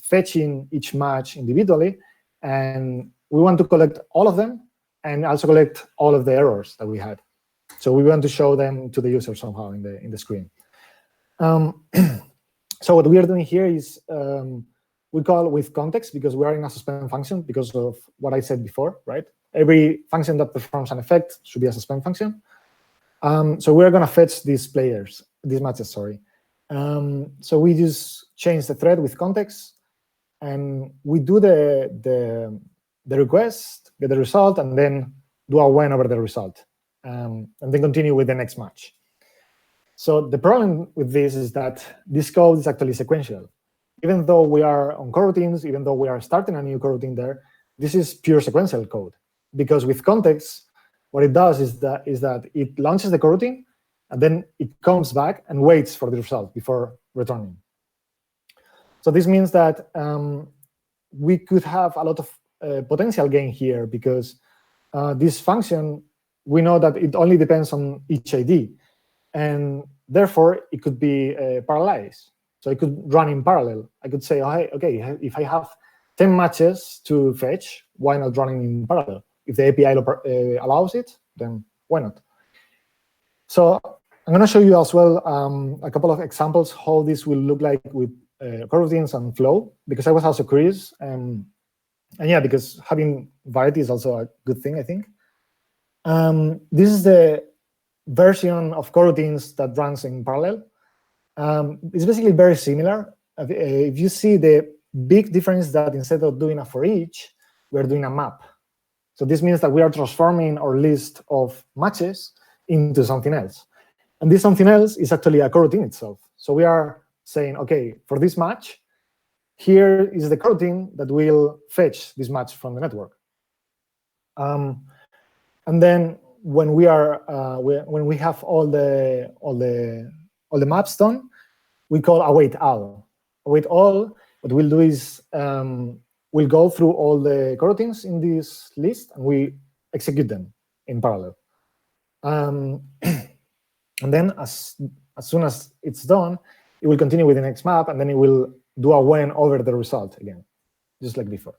fetching each match individually, and we want to collect all of them and also collect all of the errors that we had. So we want to show them to the user somehow in the screen. So what we are doing here is we call with context because we are in a suspend function because of what I said before, right? Every function that performs an effect should be a suspend function. So we're going to fetch these matches, sorry. So we just change the thread with context, and we do the request, get the result, and then do a when over the result, and then continue with the next match. So the problem with this is that this code is actually sequential. Even though we are on coroutines, even though we are starting a new coroutine there, this is pure sequential code. Because with context, what it does is that it launches the coroutine, and then it comes back and waits for the result before returning. So this means that we could have a lot of potential gain here because this function, we know that it only depends on each ID. And therefore, it could be parallelized. So it could run in parallel. I could say, oh, hey, okay, if I have 10 matches to fetch, why not running in parallel? If the API allows it, then why not? So I'm going to show you as well a couple of examples how this will look like with coroutines and flow, because I was also curious. And yeah, because having variety is also a good thing, I think. This is the version of coroutines that runs in parallel. It's basically very similar. If you see the big difference that instead of doing a for each, we're doing a map. So this means that we are transforming our list of matches into something else. And this something else is actually a coroutine itself. So we are saying, OK, for this match, here is the coroutine that will fetch this match from the network. And then when we have all the maps done, we call await all. Await all. What we'll do is we'll go through all the coroutines in this list, and we execute them in parallel. And then as soon as it's done, it will continue with the next map, and then it will do a when over the result again, just like before.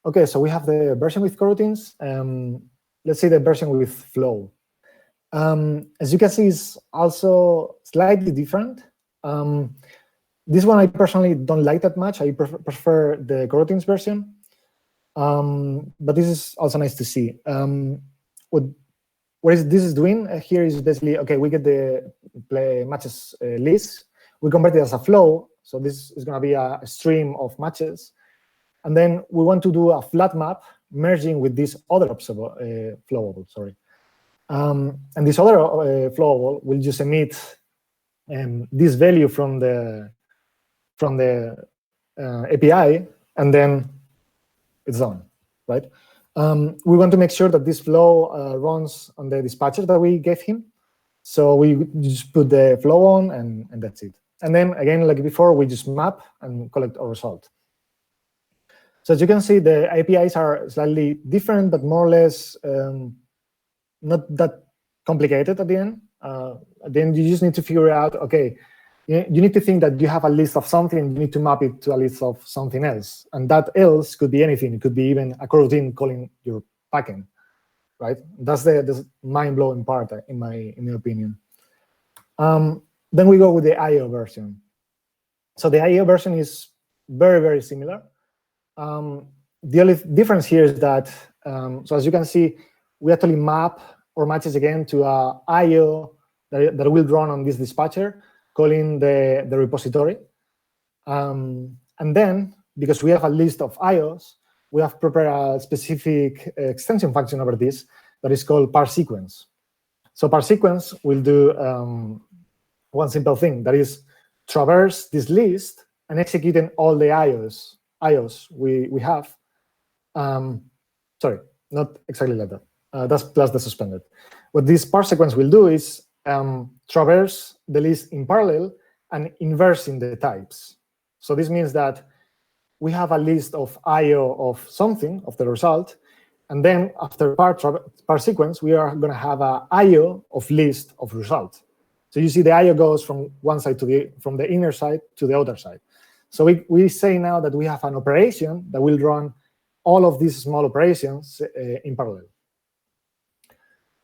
OK, so we have the version with coroutines. Let's say the version with flow. As you can see, it's also slightly different. This one I personally don't like that much. I prefer the coroutines version. But this is also nice to see. What this is doing here is basically, OK, we get the play matches list. we convert it as a flow. So this is going to be a stream of matches. And then we want to do a flat map merging with this other flowable. Sorry. And this other flowable will just emit this value from the API, and then it's done, right? We want to make sure that this flow runs on the dispatcher that we gave him. So we just put the flow on, and that's it. And then again, like before, we just map and collect our result. So as you can see, the APIs are slightly different, but more or less not that complicated at the end. Then you just need to figure out, okay, you need to think that you have a list of something, and you need to map it to a list of something else. And that else could be anything. It could be even a coroutine calling your backend, right? That's the mind-blowing part, in my opinion. Then we go with the IO version. So the IO version is very, very similar. The only difference here is that, so as you can see, we actually map our matches again to a IO that will run on this dispatcher, calling the repository. And then, because we have a list of IOs, we have prepared a specific extension function over this that is called parse sequence. So parse sequence will do one simple thing, that is traverse this list and executing all the IOs we have. Sorry, not exactly like that. That's plus the suspended. What this parse sequence will do is traverse the list in parallel and inversing the types. So this means that we have a list of IO of something, of the result, and then after parse sequence, we are going to have a IO of list of result. So you see the IO goes from one side from the inner side to the outer side. So we say now that we have an operation that will run all of these small operations in parallel.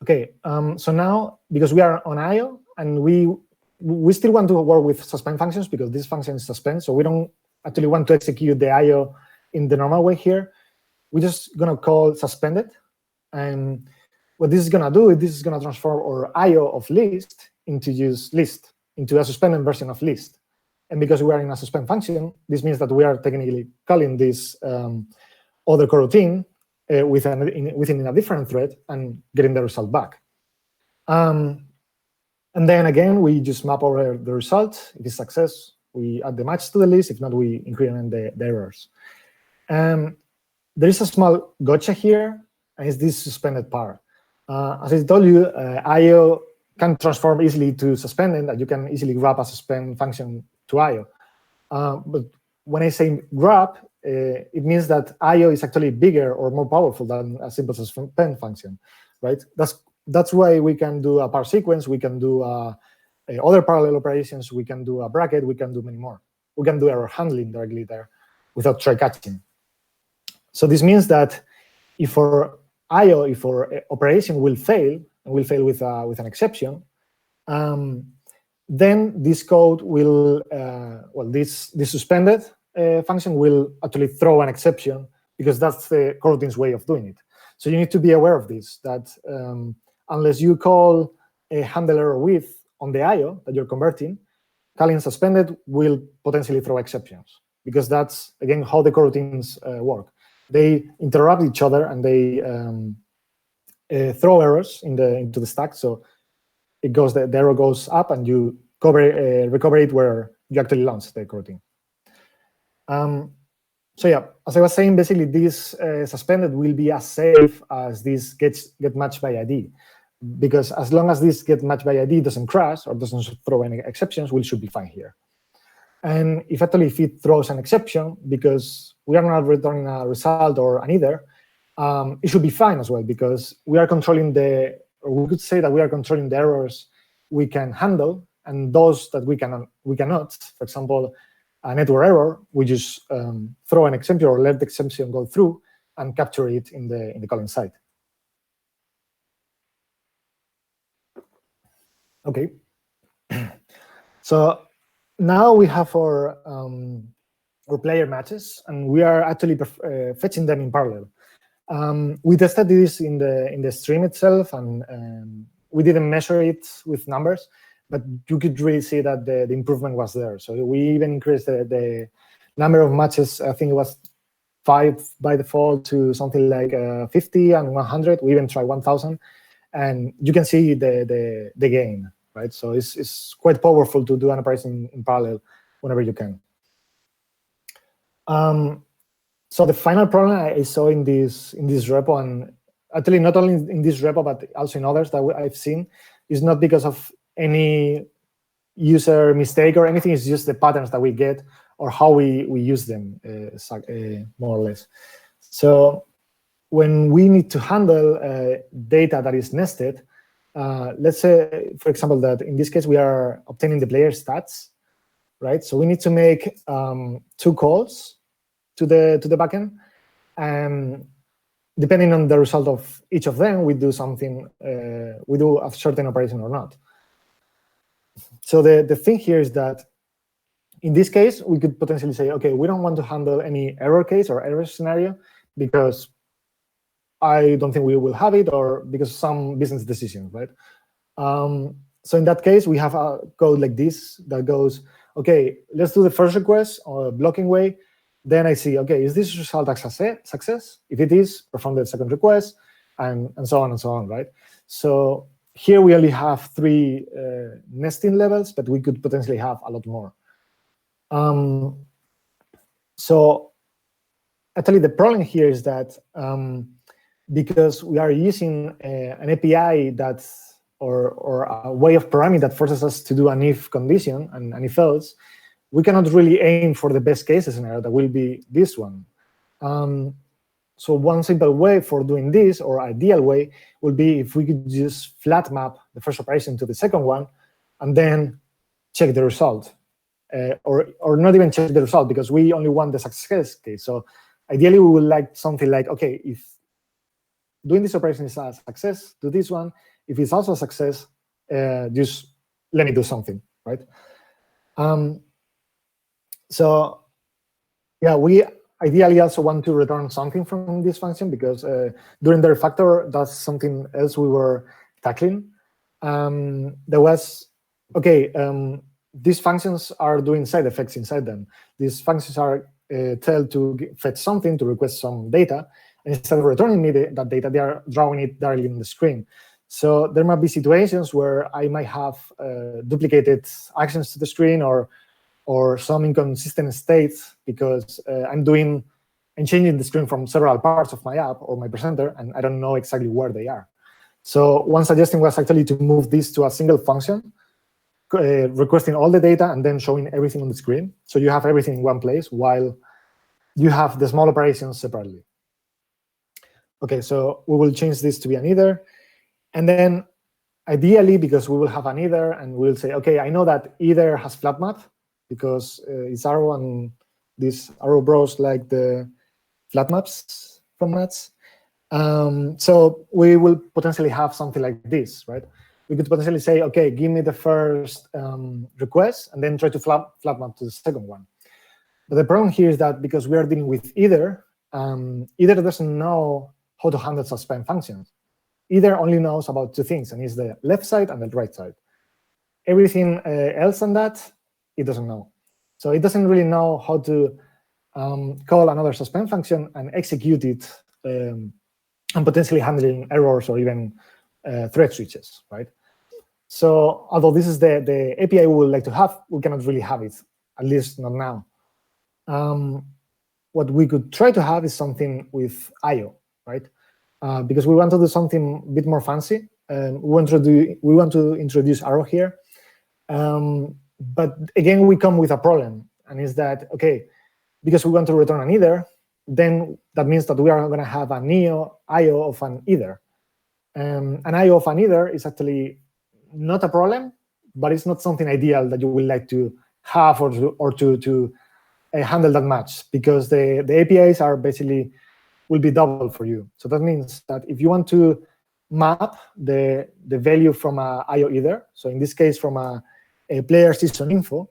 Okay, so now, because we are on IO, and we still want to work with suspend functions because this function is suspend, so we don't actually want to execute the IO in the normal way here. We're just going to call suspended. And what this is going to do is this is going to transform our IO of list into a suspended version of list. And because we are in a suspend function, this means that we are technically calling this other coroutine within a different thread and getting the result back. And then again, we just map over the result. If it's success, we add the match to the list. If not, we increment the errors. There is a small gotcha here, and it's this suspended part. As I told you, IO can transform easily to suspended, and you can easily grab a suspend function to IO. But when I say grab, it means that IO is actually bigger or more powerful than a simple suspend function, right? That's why we can do a parse sequence, we can do other parallel operations, we can do a bracket, we can do many more. We can do error handling directly there without try catching. So this means that if our IO, if our operation will fail, and will fail with an exception, then this code will, this suspended function will actually throw an exception because that's the coroutine's way of doing it. So you need to be aware of this, that unless you call a handle error with on the IO that you're converting, calling suspended will potentially throw exceptions because that's, again, how the coroutines work. They interrupt each other and they throw errors into the stack. So it goes, the error goes up and you recover it where you actually launch the coroutine. So yeah, as I was saying, basically this suspended will be as safe as this get matched by ID, because as long as this get matched by ID doesn't crash or doesn't throw any exceptions, we should be fine here. And if it throws an exception because we are not returning a result or an either, it should be fine as well because we are controlling or we could say that we are controlling the errors we can handle and those that we cannot. For example, a network error, we just throw an exception or let the exception go through and capture it in the calling side. Okay. So now we have our player matches, and we are actually fetching them in parallel. We tested this in the stream itself, and we didn't measure it with numbers, but you could really see that the improvement was there. So we even increased the number of matches. I think it was 5 by default to something like 50 and 100. We even tried 1,000, and you can see the gain, right? So it's quite powerful to do an operation in parallel whenever you can. So the final problem I saw in this repo, and actually not only in this repo but also in others that I've seen, is not because of any user mistake or anything. It's just the patterns that we get or how we use them, more or less. So when we need to handle data that is nested, let's say, for example, that in this case we are obtaining the player stats, right? So we need to make 2 calls to the backend, and depending on the result of each of them, we do something, we do a certain operation or not. So the thing here is that in this case, we could potentially say, okay, we don't want to handle any error case or error scenario because I don't think we will have it, or because of some business decision, right? So in that case, we have a code like this that goes, okay, let's do the first request or blocking way. Then I see, okay, is this result a success? If it is, perform the second request, and so on, right? So here we only have 3 nesting levels, but we could potentially have a lot more. So actually, the problem here is that because we are using an API that's or a way of programming that forces us to do an if condition and an if else, we cannot really aim for the best case scenario that will be this one. So one simple way for doing this, or ideal way, would be if we could just flat map the first operation to the second one, and then check the result, or not even check the result because we only want the success case. So ideally, we would like something like, okay, if doing this operation is a success, do this one. If it's also a success, just let me do something, right? So yeah, we ideally also want to return something from this function because during the refactor, that's something else we were tackling. There was, okay, these functions are doing side effects inside them. These functions are told to fetch something, to request some data, and instead of returning me that data, they are drawing it directly on the screen. So there might be situations where I might have duplicated actions to the screen or some inconsistent states because I'm changing the screen from several parts of my app or my presenter, and I don't know exactly where they are. So one suggestion was actually to move this to a single function, requesting all the data and then showing everything on the screen. So you have everything in one place while you have the small operations separately. Okay, so we will change this to be an either. And then ideally, because we will have an either, and we'll say, okay, I know that either has flat map because it's arrow, and these arrow bros like the flat maps formats. So we will potentially have something like this, right? We could potentially say, okay, give me the first request, and then try to flat map to the second one. But the problem here is that because we are dealing with either, either doesn't know how to handle suspend functions. Either only knows about 2 things, and it's the left side and the right side. Everything else than that, it doesn't know. So it doesn't really know how to call another suspend function and execute it, and potentially handling errors or even thread switches, right? So although this is the API we would like to have, we cannot really have it, at least not now. What we could try to have is something with I/O, right? Because we want to do something a bit more fancy. We want to introduce arrow here. But again, we come with a problem, and is that, okay, because we want to return an either, then that means that we are going to have an I/O of an either. An I/O of an either is actually not a problem, but it's not something ideal that you would like to have or to handle that much, because the APIs are basically will be double for you. So that means that if you want to map the value from a I/O either, so in this case from a player season info,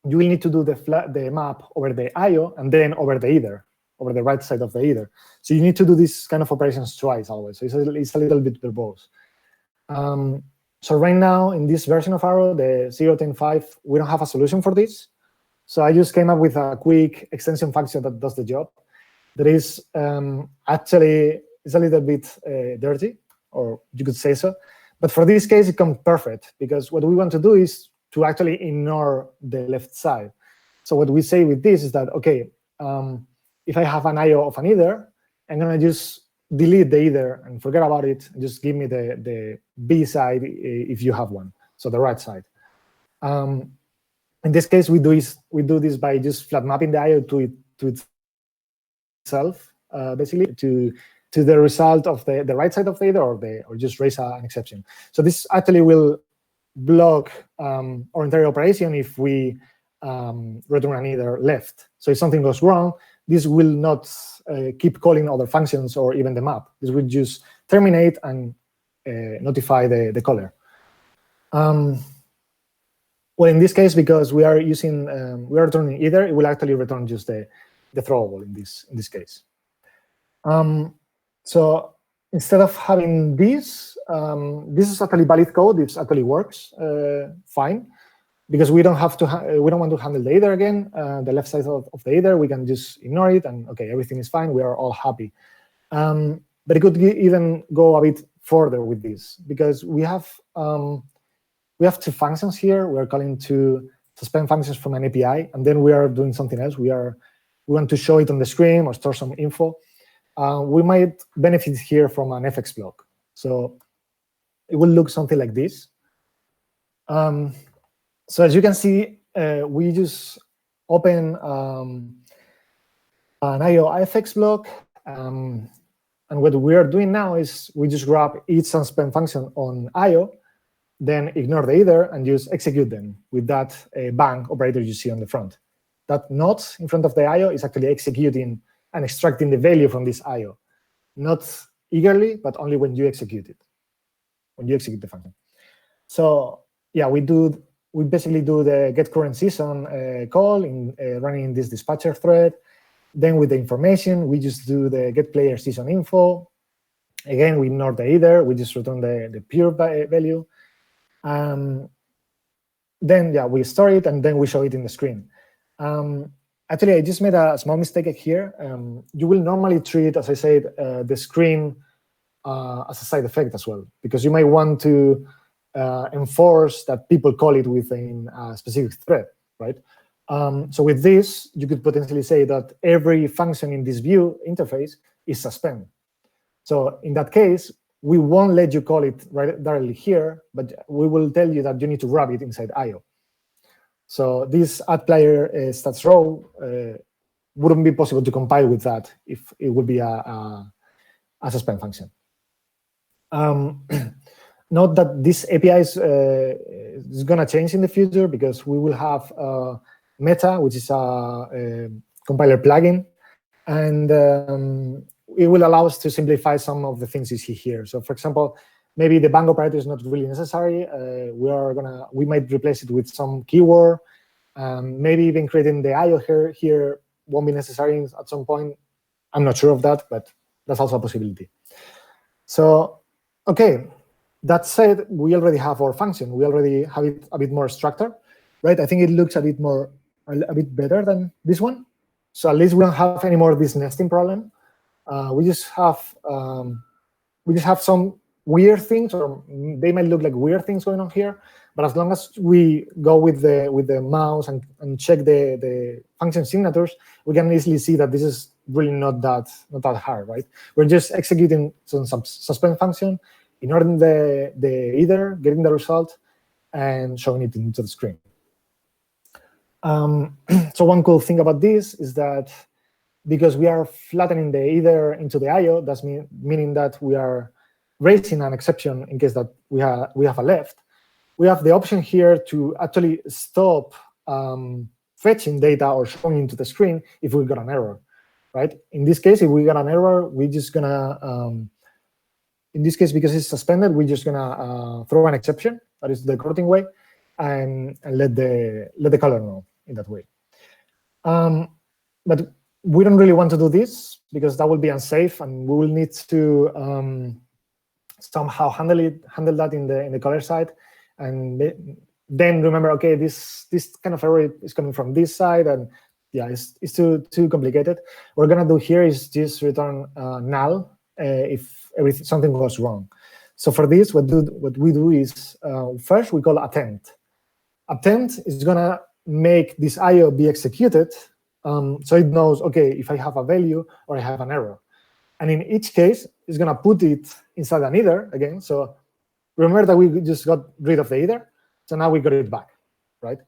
you will need to do the map over the I/O and then over the either, over the right side of the either. So you need to do this kind of operations twice always. So it's a little bit verbose. So right now, in this version of Arrow, the 0.10.5, we don't have a solution for this. So I just came up with a quick extension function that does the job. That is actually, it's a little bit dirty, or you could say so. But for this case, it comes perfect, because what we want to do is to actually ignore the left side. So what we say with this is that, OK, if I have an IO of an either, I'm going to just delete the either and forget about it, and just give me the B side if you have one, so the right side. In this case, we do this by just flat mapping the IO to itself, basically, to the result of the right side of the either, or just raise an exception. So this actually will block our entire operation if we return an either left. So if something goes wrong, this will not keep calling other functions or even the map. This will just terminate and notify the caller. Well, in this case, because we are using we are returning either, it will actually return just the throwable in this case. So instead of having this, this is actually valid code. It actually works fine, because we don't have to we don't want to handle the either again. The left side of the either, we can just ignore it, and OK, everything is fine. We are all happy. But it could even go a bit further with this, because we have two functions here. We are calling two suspend functions from an API, and then we are doing something else. We want to show it on the screen or store some info. We might benefit here from an FX block. So it will look something like this. So as you can see, we just open an IO FX block. And what we are doing now is we just grab each suspend function on IO, then ignore the either, and just execute them with that bang operator you see on the front. That not in front of the IO is actually executing and extracting the value from this IO. Not eagerly, but only when you execute it, when you execute the function. So yeah, we basically do the get current season call in running in this dispatcher thread. Then with the information, we just do the get player season info. Again, we ignore the either. We just return the pure value. Then yeah, we store it, and then we show it in the screen. Actually, I just made a small mistake here. You will normally treat, as I said, the screen as a side effect as well, because you might want to enforce that people call it within a specific thread, right? So with this, you could potentially say that every function in this view interface is suspend. So in that case, we won't let you call it directly here, but we will tell you that you need to wrap it inside IO. So this add player stats row wouldn't be possible to compile with that if it would be a suspend function. Note that this API is going to change in the future, because we will have Meta, which is a compiler plugin, and it will allow us to simplify some of the things you see here. So for example, maybe the bang operator is not really necessary. We might replace it with some keyword. Maybe even creating the IO here won't be necessary at some point. I'm not sure of that, but that's also a possibility. So, OK, that said, we already have our function. We already have it a bit more structured, right? I think it looks a bit better than this one. So at least we don't have any more of this nesting problem. We just have some weird things, or they might look like weird things going on here. But as long as we go with the mouse and check the function signatures, we can easily see that this is really not that hard, right? We're just executing some suspend function, ignoring the either, getting the result, and showing it into the screen. So one cool thing about this is that because we are flattening the either into the IO, that's meaning that we are raising an exception in case that we have a left. We have the option here to actually stop fetching data or showing into the screen if we got an error, right? In this case, if we got an error, we're just gonna, in this case, because it's suspended, we're just gonna throw an exception. That is the correcting way, and let the caller know in that way. But we don't really want to do this, because that will be unsafe, and we will need to somehow handle that in the color side, and then remember, okay, this kind of error is coming from this side, and yeah, it's too complicated. What we're gonna do here is just return null if something goes wrong. So for this, what we do is first we call attempt. Attempt is gonna make this IO be executed, so it knows, okay, if I have a value or I have an error. And in each case, it's gonna put it inside an either again. So remember that we just got rid of the either, so now we got it back, right?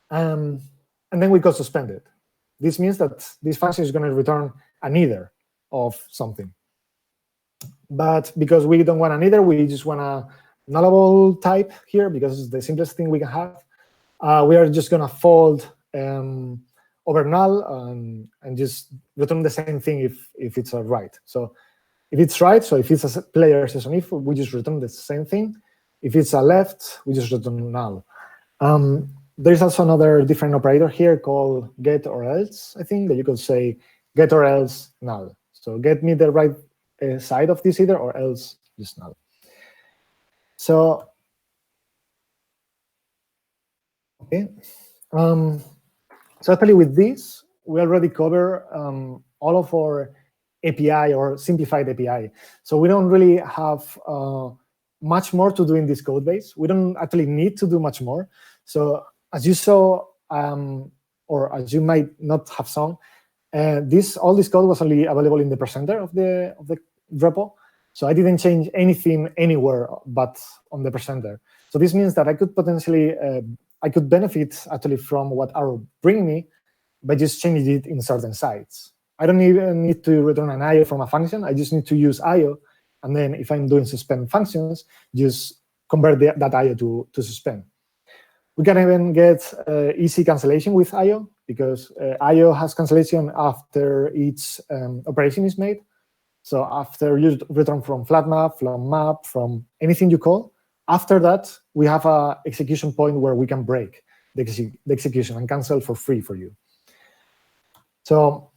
And then we call suspended. This means that this function is gonna return an either of something. But because we don't want an either, we just want a nullable type here because it's the simplest thing we can have. We are just gonna fold over null and just return the same thing if it's a right. So if it's right, so if it's a player session if, we just return the same thing. If it's a left, we just return null. There is also another different operator here called get or else, I think, that you could say get or else null. So get me the right side of this either, or else just null. So, okay. So actually with this, we already cover all of our API or simplified API. So we don't really have much more to do in this code base. We don't actually need to do much more. So as you saw, or as you might not have seen, all this code was only available in the presenter of the repo. So I didn't change anything anywhere but on the presenter. So this means that I could potentially, I could benefit actually from what Arrow bring me by just changing it in certain sites. I don't even need to return an IO from a function. I just need to use IO. And then if I'm doing suspend functions, just convert that IO to suspend. We can even get easy cancellation with IO because IO has cancellation after each operation is made. So after you return from flat map, from map, from anything you call, after that, we have an execution point where we can break the execution and cancel for free for you. So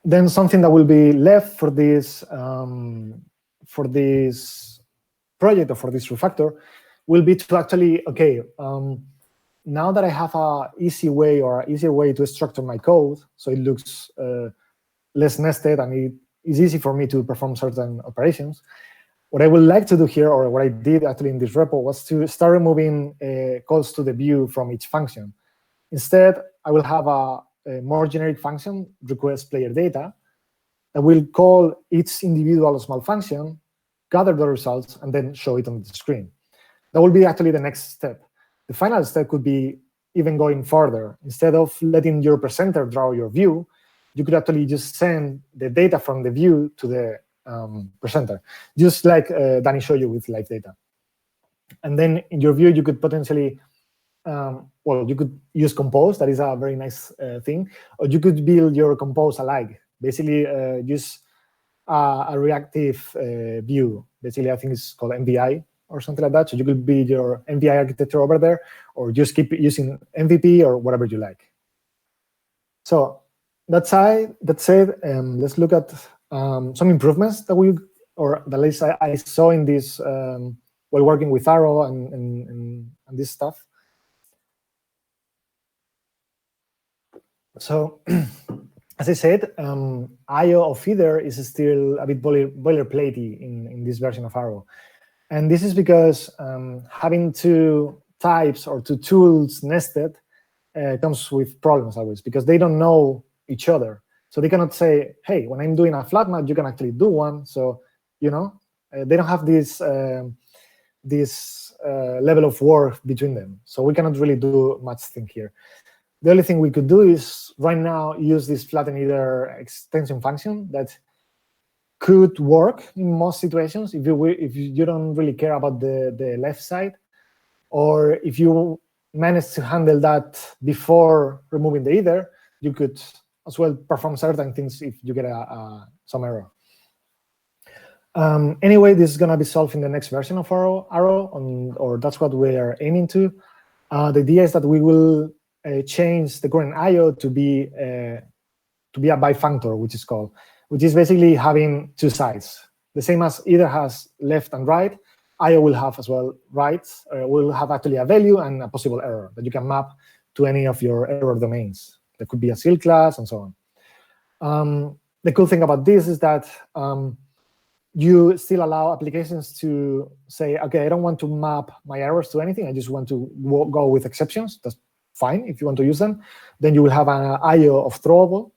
then something that will be left for this project or for this refactor will be to actually, okay, now that I have an easy way or an easier way to structure my code, so it looks less nested and it is easy for me to perform certain operations, what I would like to do here, or what I did actually in this repo, was to start removing calls to the view from each function. Instead, I will have a more generic function, request player data, that will call each individual small function, gather the results, and then show it on the screen. That will be actually the next step. The final step could be even going further. Instead of letting your presenter draw your view, you could actually just send the data from the view to the presenter, just like Dani showed you with live data. And then in your view, you could potentially, well, you could use Compose. That is a very nice thing. Or you could build your Compose alike. Basically, use a reactive view. Basically, I think it's called MVI or something like that. So you could build your MVI architecture over there, or just keep using MVP or whatever you like. So that said, let's look at some improvements that at least I saw in this while working with Arrow and this stuff. So, as I said, IO of either is still a bit boilerplatey in this version of Arrow. And this is because having two types or two tools nested comes with problems always, because they don't know each other. So they cannot say, hey, when I'm doing a flat map, you can actually do one. So, you know, they don't have this level of work between them. So we cannot really do much thing here. The only thing we could do is right now use this flatten either extension function that could work in most situations if you don't really care about the left side, or if you manage to handle that before removing the either, you could as well perform certain things if you get some error. Anyway, this is going to be solved in the next version of Arrow, or that's what we are aiming to. The idea is that we will change the current IO to be a bifunctor, which is called. which is basically having two sides. The same as either has left and right, IO will have as well rights, will have actually a value and a possible error that you can map to any of your error domains. There could be a seal class and so on. The cool thing about this is that you still allow applications to say, okay, I don't want to map my errors to anything. I just want to go with exceptions. That's fine if you want to use them. Then you will have an IO of throwable.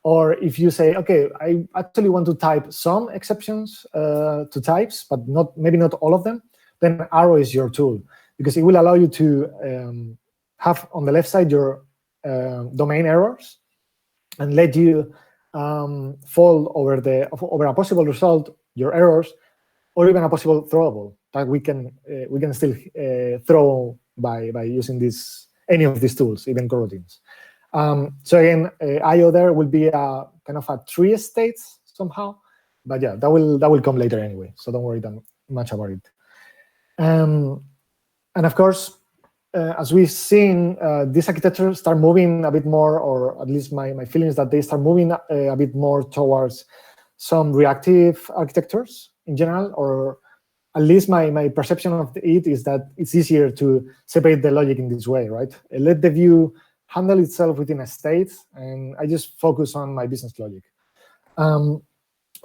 Or if you say, okay, I actually want to type some exceptions to types, but maybe not all of them, then Arrow is your tool, because it will allow you to have on the left side your domain errors and let you fold over a possible result, your errors, or even a possible throwable that we can still throw by using any of these tools, even coroutines. So again, IO there will be a kind of a tree state somehow, but yeah, that will come later anyway. So don't worry that much about it. And of course, as we've seen, this architecture start moving a bit more, or at least my feeling is that they start moving a bit more towards some reactive architectures in general, or at least my perception of it is that it's easier to separate the logic in this way, right? Let the view handle itself within a state, and I just focus on my business logic.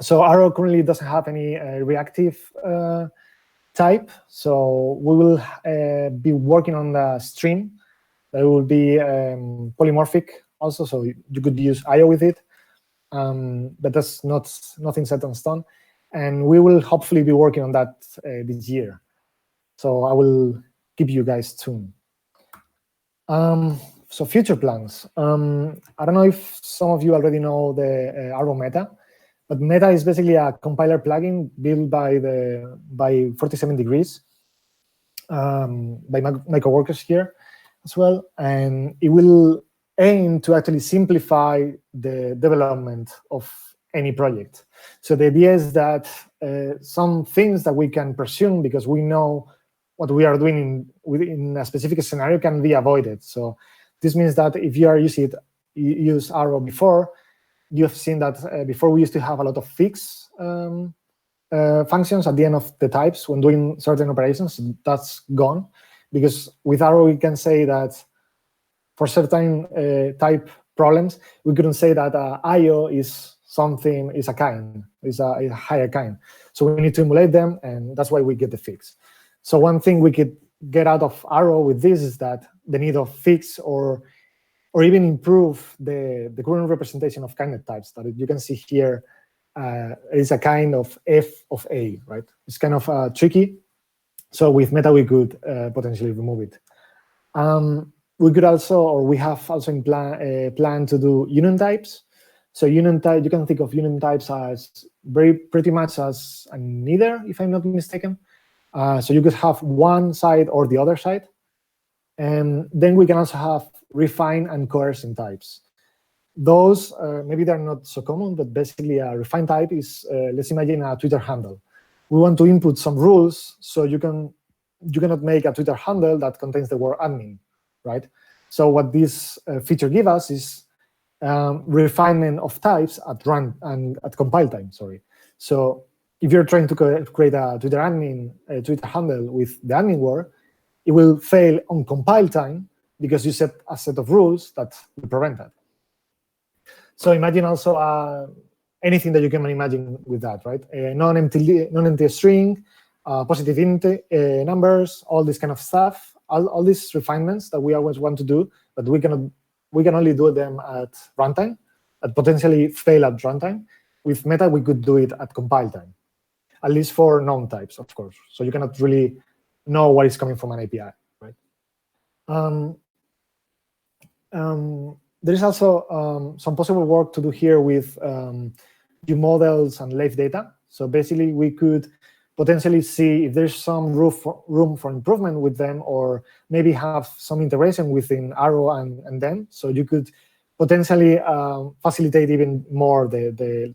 So Arrow currently doesn't have any reactive type, so we will be working on the stream that will be polymorphic also, so you could use IO with it, but that's nothing set in stone, and we will hopefully be working on that this year. So I will keep you guys tuned. So future plans. I don't know if some of you already know the Arrow Meta, but Meta is basically a compiler plugin built by 47 Degrees, by my coworkers here as well, and it will aim to actually simplify the development of any project. So the idea is that some things that we can presume because we know what we are doing within a specific scenario can be avoided. So this means that if you use Arrow before, you have seen that before we used to have a lot of fix functions at the end of the types when doing certain operations. That's gone, because with Arrow we can say that for certain type problems, we couldn't say that IO is a kind, is a higher kind. So we need to emulate them, and that's why we get the fix. So one thing we could get out of Arrow with this is that the need of fix or even improve the current representation of kindnet types that you can see here is a kind of F of A, right? It's kind of tricky. So with Meta, we could potentially remove it. We could also, or we have also in plan to do union types. So union type, you can think of union types as pretty much as a neither, if I'm not mistaken. So you could have one side or the other side. And then we can also have refine and coercion types. Those, maybe they're not so common, but basically a refine type is, let's imagine a Twitter handle. We want to input some rules, so you cannot make a Twitter handle that contains the word admin, right? So what this feature gives us is refinement of types at run and at compile time, sorry. So if you're trying to create a Twitter handle with the admin word, it will fail on compile time because you set a set of rules that will prevent that. So imagine also anything that you can imagine with that, right? Non-empty string, positive int numbers, all this kind of stuff, all these refinements that we always want to do, but we can only do them at runtime, and potentially fail at runtime. With Meta, we could do it at compile time, at least for known types, of course. So you cannot really know what is coming from an API, right? There is also some possible work to do here with view models and live data. So basically, we could potentially see if there's some room for improvement with them, or maybe have some integration within Arrow and them. So you could potentially facilitate even more the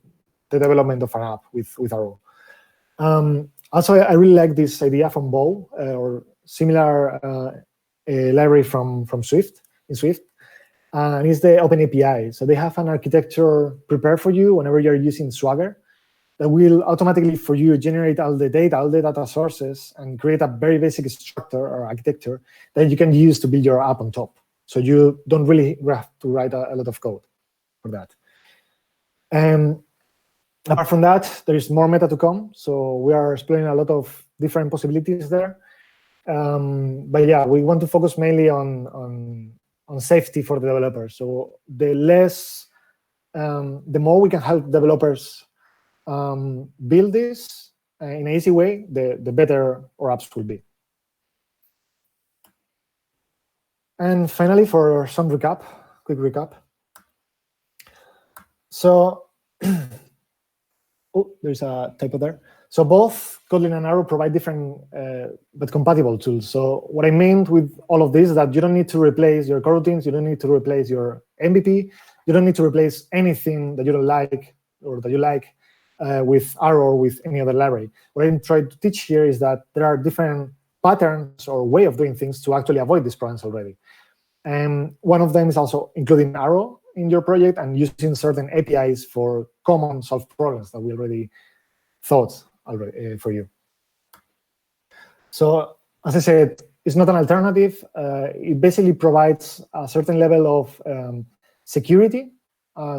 development of an app with Arrow. Also, I really like this idea from Bow or similar library from Swift, in Swift. and it's the Open API. So they have an architecture prepared for you whenever you're using Swagger that will automatically for you generate all the data sources, and create a very basic structure or architecture that you can use to build your app on top. So you don't really have to write a lot of code for that. And apart from that, there is more meta to come. So we are exploring a lot of different possibilities there. But yeah, we want to focus mainly on safety for the developers. So the more we can help developers build this in an easy way, the better our apps will be. And finally, for some quick recap. So, oh, there's a typo there. So both Kotlin and Arrow provide different but compatible tools. So what I meant with all of this is that you don't need to replace your coroutines, you don't need to replace your MVP, you don't need to replace anything that you don't like or that you like with Arrow or with any other library. What I'm trying to teach here is that there are different patterns or way of doing things to actually avoid these problems already. And one of them is also including Arrow in your project and using certain APIs for common solved problems that we already thought already for you. So as I said, it's not an alternative. It basically provides a certain level of security.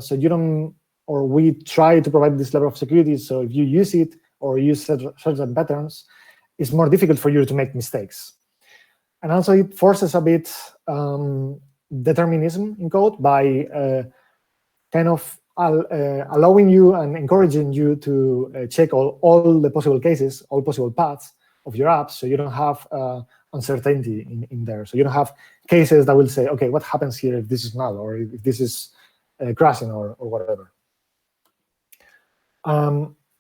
So you don't, or we try to provide this level of security. So if you use it or use certain patterns, it's more difficult for you to make mistakes. And also it forces a bit determinism in code by kind of allowing you and encouraging you to check all the possible cases, all possible paths of your apps, so you don't have uncertainty in there. So you don't have cases that will say, okay, what happens here if this is null, or if this is crashing, or whatever.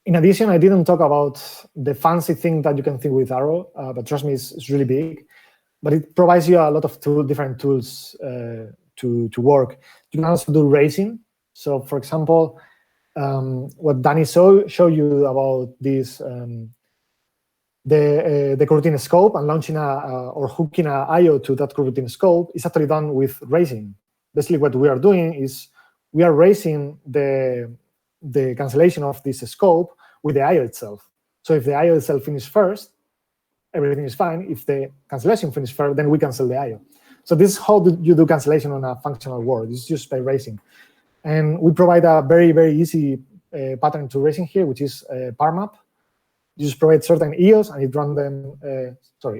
In addition, I didn't talk about the fancy thing that you can think with Arrow, but trust me, it's really big. But it provides you a lot of different tools to work. You can also do racing. So, for example, what Dani showed you about this, the coroutine scope and launching or hooking an IO to that coroutine scope is actually done with racing. Basically, what we are doing is we are racing the cancellation of this scope with the IO itself. So if the IO itself finishes first, everything is fine. If the cancellation finishes first, then we cancel the IO. So this is how you do cancellation on a functional world. It's just by racing. And we provide a very, very easy pattern to racing here, which is parmap. You just provide certain EOs and it runs them,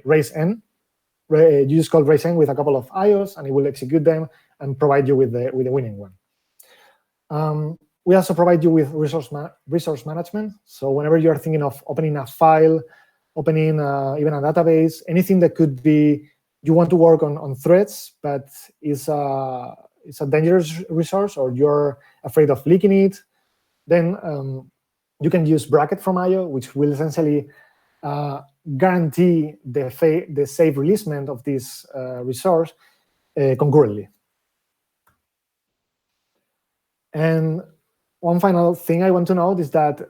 race n. You just call race n with a couple of IOs and it will execute them and provide you with the winning one. We also provide you with resource management. So whenever you're thinking of opening a file, opening even a database, anything that could be, you want to work on threads, but it's a dangerous resource, or you're afraid of leaking it, then you can use bracket from IO, which will essentially guarantee the safe releasement of this resource concurrently. And one final thing I want to note is that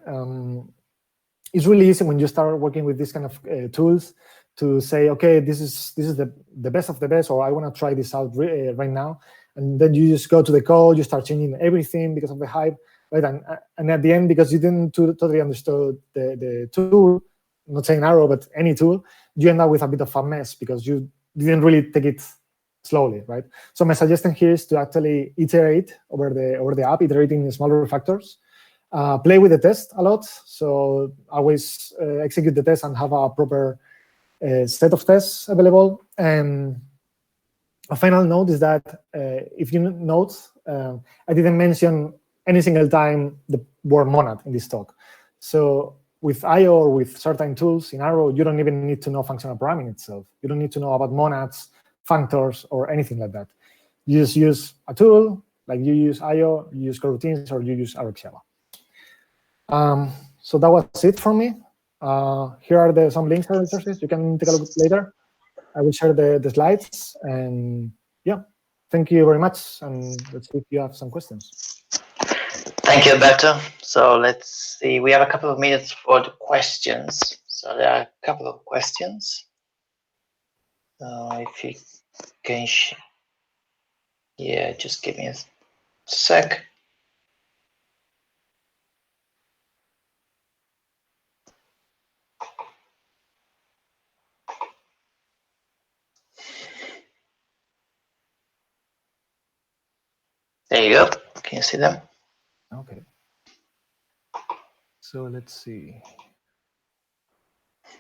it's really easy when you start working with this kind of tools to say, okay, this is the best of the best, or I want to try this out right now. And then you just go to the code, you start changing everything because of the hype, right? And at the end, because you didn't totally understood the tool, I'm not saying Arrow, but any tool, you end up with a bit of a mess because you didn't really take it slowly, right? So my suggestion here is to actually iterate over the app, iterating in smaller factors. Play with the test a lot. So always execute the test and have a proper set of tests available. And a final note is that if you note, I didn't mention any single time the word monad in this talk. So with IO or with certain tools in Arrow, you don't even need to know functional programming itself. You don't need to know about monads, functors, or anything like that. You just use a tool, like you use IO, you use coroutines, or you use RxJava. So that was it from me. Here are some links and resources. You can take a look later. I will share the slides. And yeah, thank you very much. And let's see if you have some questions. Thank you, Alberto. So let's see. We have a couple of minutes for the questions. So there are a couple of questions. If you can Yeah, just give me a sec. There you go. Can you see them? Okay. So let's see.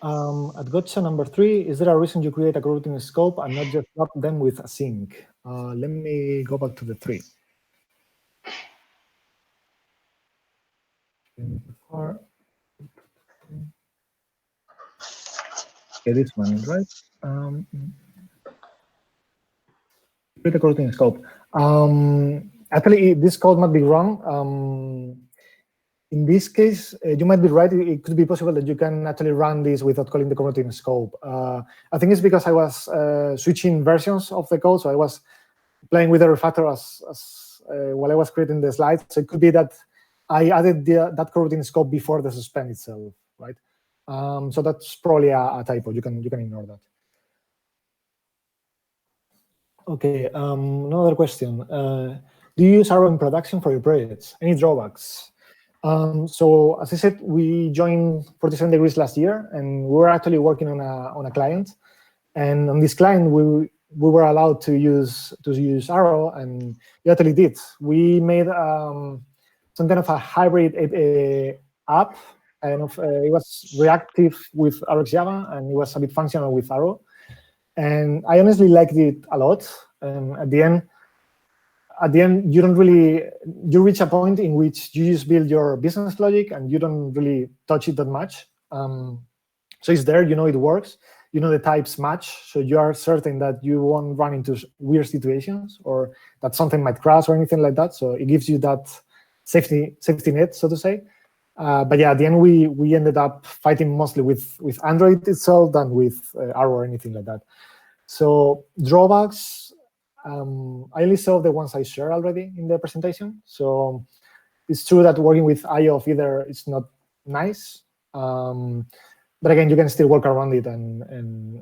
At gotcha number 3, is there a reason you create a coroutine scope and not just drop them with async? Let me go back to the 3. Okay, this one, right? Create a coroutine scope. Actually, this code might be wrong. In this case, you might be right. It could be possible that you can actually run this without calling the coroutine scope. I think it's because I was switching versions of the code, so I was playing with the refactor as while I was creating the slides. So it could be that I added that coroutine scope before the suspend itself, right? So that's probably a typo. You can ignore that. Okay, another question. Do you use Arrow in production for your projects? Any drawbacks? So as I said, we joined 47 Degrees last year, and we were actually working on a client. And on this client, we were allowed to use Arrow, and we actually did. We made some kind of a hybrid app, and it was reactive with RxJava, and it was a bit functional with Arrow. And I honestly liked it a lot. At the end, you reach a point in which you just build your business logic and you don't really touch it that much. So it's there, it works. The types match, so you are certain that you won't run into weird situations or that something might crash or anything like that. So it gives you that safety net, so to say. But yeah, at the end, we ended up fighting mostly with Android itself than with Arrow or anything like that. So drawbacks, I only saw the ones I shared already in the presentation. So it's true that working with IO of either is not nice. But again, you can still work around it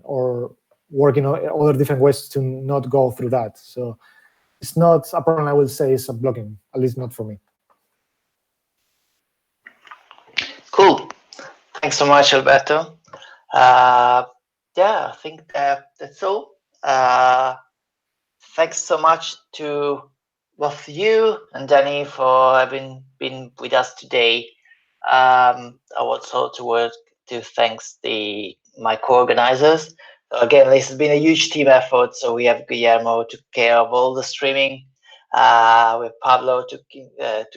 or work in other different ways to not go through that. So it's not a problem I would say is a blocking, at least not for me. Cool. Thanks so much, Alberto. Yeah, I think that's all. Thanks so much to both you and Dani for having been with us today. I also to thanks my co-organizers. Again, this has been a huge team effort. So we have Guillermo took care of all the streaming. With Pablo took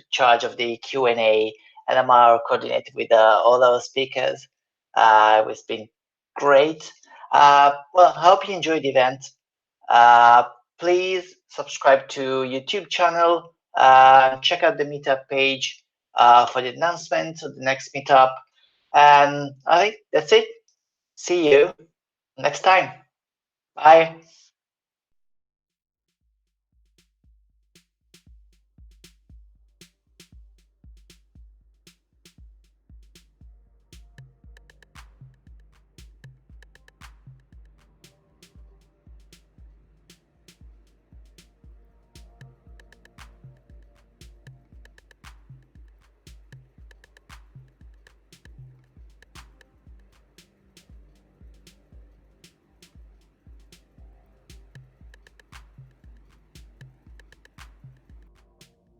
charge of the Q&A, and Amar coordinated with all our speakers. It's been great. Well, I hope you enjoyed the event. Please subscribe to YouTube channel. Check out the Meetup page for the announcement of the next Meetup. And I think that's it. See you next time. Bye.